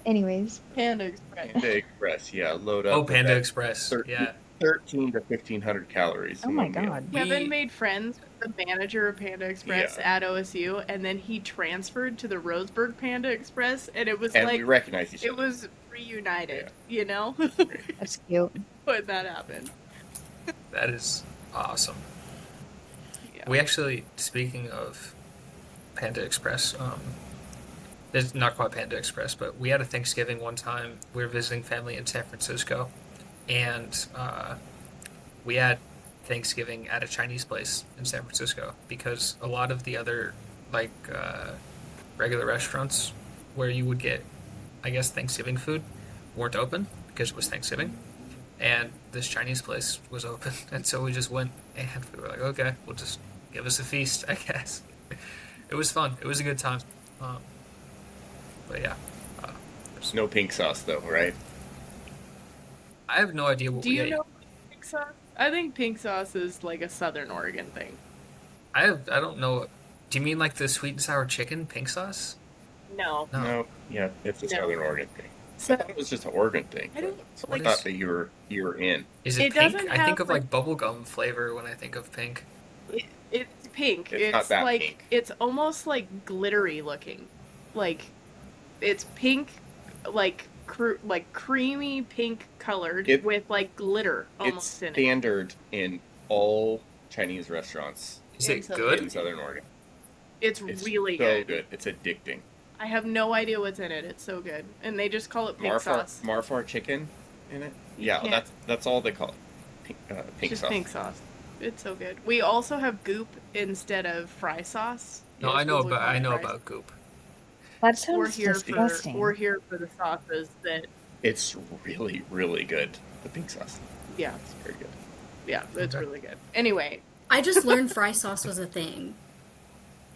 Speaker 2: Anyways,
Speaker 1: Panda Express.
Speaker 5: Panda Express, yeah, load up.
Speaker 3: Oh,
Speaker 5: with
Speaker 3: Panda
Speaker 5: that
Speaker 3: Express.
Speaker 5: 13
Speaker 3: Yeah.
Speaker 5: 13 to 1,500 calories.
Speaker 2: oh
Speaker 5: in
Speaker 2: my
Speaker 5: one meal.
Speaker 2: god.
Speaker 1: Kevin
Speaker 3: We-
Speaker 1: made friends with the manager of Panda Express
Speaker 5: Yeah.
Speaker 1: at OSU, and then he transferred to the Roseburg Panda Express, and it was
Speaker 5: And
Speaker 1: like
Speaker 5: we recognize each
Speaker 1: it
Speaker 5: other.
Speaker 1: was reunited. You know,
Speaker 2: That's cute.
Speaker 1: when that happened.
Speaker 3: That is awesome.
Speaker 1: Yeah.
Speaker 3: We actually, speaking of Panda Express, it's not quite Panda Express, but we had a Thanksgiving one time. We were visiting family in San Francisco, and we had Thanksgiving at a Chinese place in San Francisco because a lot of the other regular restaurants where you would get, I guess, Thanksgiving food weren't open because it was Thanksgiving, and this Chinese place was open, and so we just went, and we were like, okay, we'll just give us a feast, I guess. It was fun. It was a good time. But yeah.
Speaker 5: There's no pink sauce though, right?
Speaker 3: I have no idea what
Speaker 1: Do
Speaker 3: we
Speaker 1: you
Speaker 3: ate.
Speaker 1: know pink sauce? I think pink sauce is like a Southern Oregon thing.
Speaker 3: I don't know. Do you mean like the sweet and sour chicken pink sauce?
Speaker 1: No.
Speaker 3: No.
Speaker 5: No, yeah, it's a
Speaker 1: No.
Speaker 5: Southern Oregon thing.
Speaker 1: So
Speaker 5: I thought it was just an Oregon thing.
Speaker 1: I don't-
Speaker 5: So
Speaker 3: What
Speaker 5: I thought
Speaker 3: is-
Speaker 5: that you were in.
Speaker 3: Is it
Speaker 1: It
Speaker 3: pink?
Speaker 1: doesn't
Speaker 3: I think
Speaker 1: have,
Speaker 3: of like bubblegum flavor when I think of pink.
Speaker 1: it's pink.
Speaker 5: It's not that
Speaker 1: like
Speaker 5: pink.
Speaker 1: it's almost like glittery looking. Like it's pink, like creamy pink colored
Speaker 5: It-
Speaker 1: with like glitter
Speaker 5: It's
Speaker 1: almost in it.
Speaker 5: standard in all Chinese restaurants
Speaker 3: Is
Speaker 1: In
Speaker 3: it
Speaker 1: Southern-
Speaker 3: good?
Speaker 5: in Southern Oregon.
Speaker 1: It's
Speaker 5: It's
Speaker 1: really
Speaker 5: so
Speaker 1: good.
Speaker 5: It's addicting.
Speaker 1: I have no idea what's in it. It's so good, and they just call it pink sauce.
Speaker 5: Marfar chicken in it.
Speaker 1: You
Speaker 5: Yeah,
Speaker 1: can't-
Speaker 5: that's all they call it. Pink
Speaker 1: Just
Speaker 5: sauce.
Speaker 1: pink sauce. It's so good. We also have goop instead of fry sauce.
Speaker 3: No,
Speaker 1: Yes,
Speaker 3: I know
Speaker 1: people
Speaker 3: about
Speaker 1: call it fry
Speaker 3: about goop.
Speaker 2: That
Speaker 1: We're
Speaker 2: sounds
Speaker 1: here
Speaker 2: disgusting.
Speaker 1: for we're here for the sauces that
Speaker 5: It's really, really good. The pink sauce.
Speaker 1: yeah,
Speaker 5: It's very good.
Speaker 1: yeah, it's
Speaker 3: Okay.
Speaker 1: really good. Anyway,
Speaker 4: I just learned fry sauce was a thing.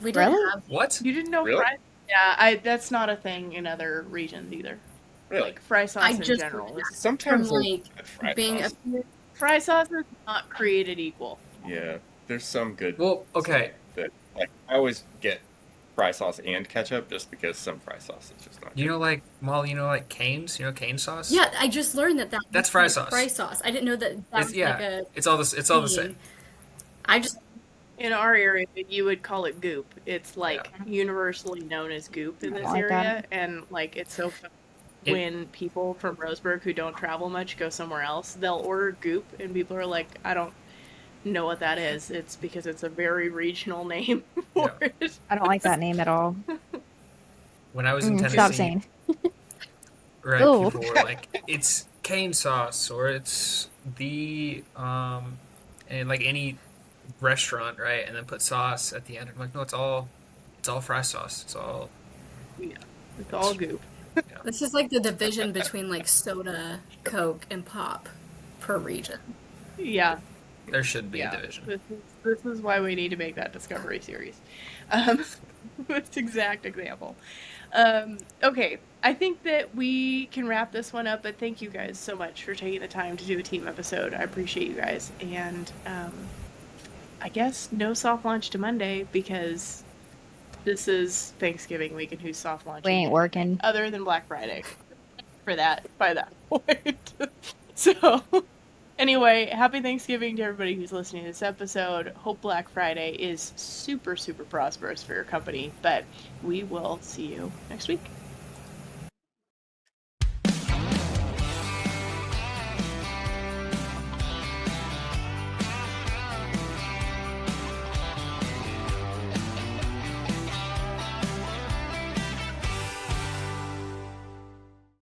Speaker 4: We didn't
Speaker 2: Really?
Speaker 4: have.
Speaker 3: What?
Speaker 1: you didn't know
Speaker 5: Really?
Speaker 1: fry? Yeah, that's not a thing in other regions either.
Speaker 5: Really?
Speaker 1: Like fry sauce
Speaker 4: I
Speaker 1: in
Speaker 4: just
Speaker 1: general.
Speaker 4: learned
Speaker 1: Is,
Speaker 5: Sometimes
Speaker 4: From,
Speaker 5: there's
Speaker 4: like,
Speaker 5: good fry
Speaker 4: being
Speaker 5: sauce.
Speaker 1: fry sauce is not created equal.
Speaker 5: Yeah, there's some good.
Speaker 3: Well, okay.
Speaker 5: That like I always get fry sauce and ketchup just because some fry sauce is just not.
Speaker 3: You
Speaker 5: good.
Speaker 3: know, like Molly. You know, like Cane's. You know, cane sauce.
Speaker 4: Yeah, I just learned that
Speaker 3: That's
Speaker 4: was
Speaker 3: fry
Speaker 4: like
Speaker 3: sauce.
Speaker 4: Fry sauce. I didn't know that that
Speaker 3: It's,
Speaker 4: was
Speaker 3: yeah.
Speaker 4: like a
Speaker 3: It's all this. It's all the
Speaker 4: thing.
Speaker 3: same.
Speaker 4: I just
Speaker 1: In our area, you would call it goop. It's like universally known as goop in
Speaker 2: I
Speaker 1: this
Speaker 2: like
Speaker 1: area,
Speaker 2: that.
Speaker 1: and like it's so fun
Speaker 3: It-
Speaker 1: when people from Roseburg who don't travel much go somewhere else. They'll order goop, and people are like, "I don't know what that is." It's because it's a very regional name for it.
Speaker 2: I don't like that name at all.
Speaker 3: When I was in Tennessee,
Speaker 2: Stop saying.
Speaker 3: right?
Speaker 2: Ooh.
Speaker 3: People were like, "It's cane sauce," or "It's the and like any restaurant, right?" And then put sauce at the end. I'm like, no, it's all fry sauce. It's all
Speaker 1: It's all goop.
Speaker 4: this is like the division between like soda, Coke, and pop per region.
Speaker 1: Yeah,
Speaker 3: there should be
Speaker 1: yeah.
Speaker 3: a division.
Speaker 1: This is why we need to make that Discovery series. This exact example. Okay, I think that we can wrap this one up, but thank you guys so much for taking the time to do a team episode. I appreciate you guys. And I guess no soft launch to Monday because this is Thanksgiving week and who's soft launching?
Speaker 2: We ain't working.
Speaker 1: Other than Black Friday for that, by that point. So, anyway, happy Thanksgiving to everybody who's listening to this episode. Hope Black Friday is super, super prosperous for your company, but we will see you next week.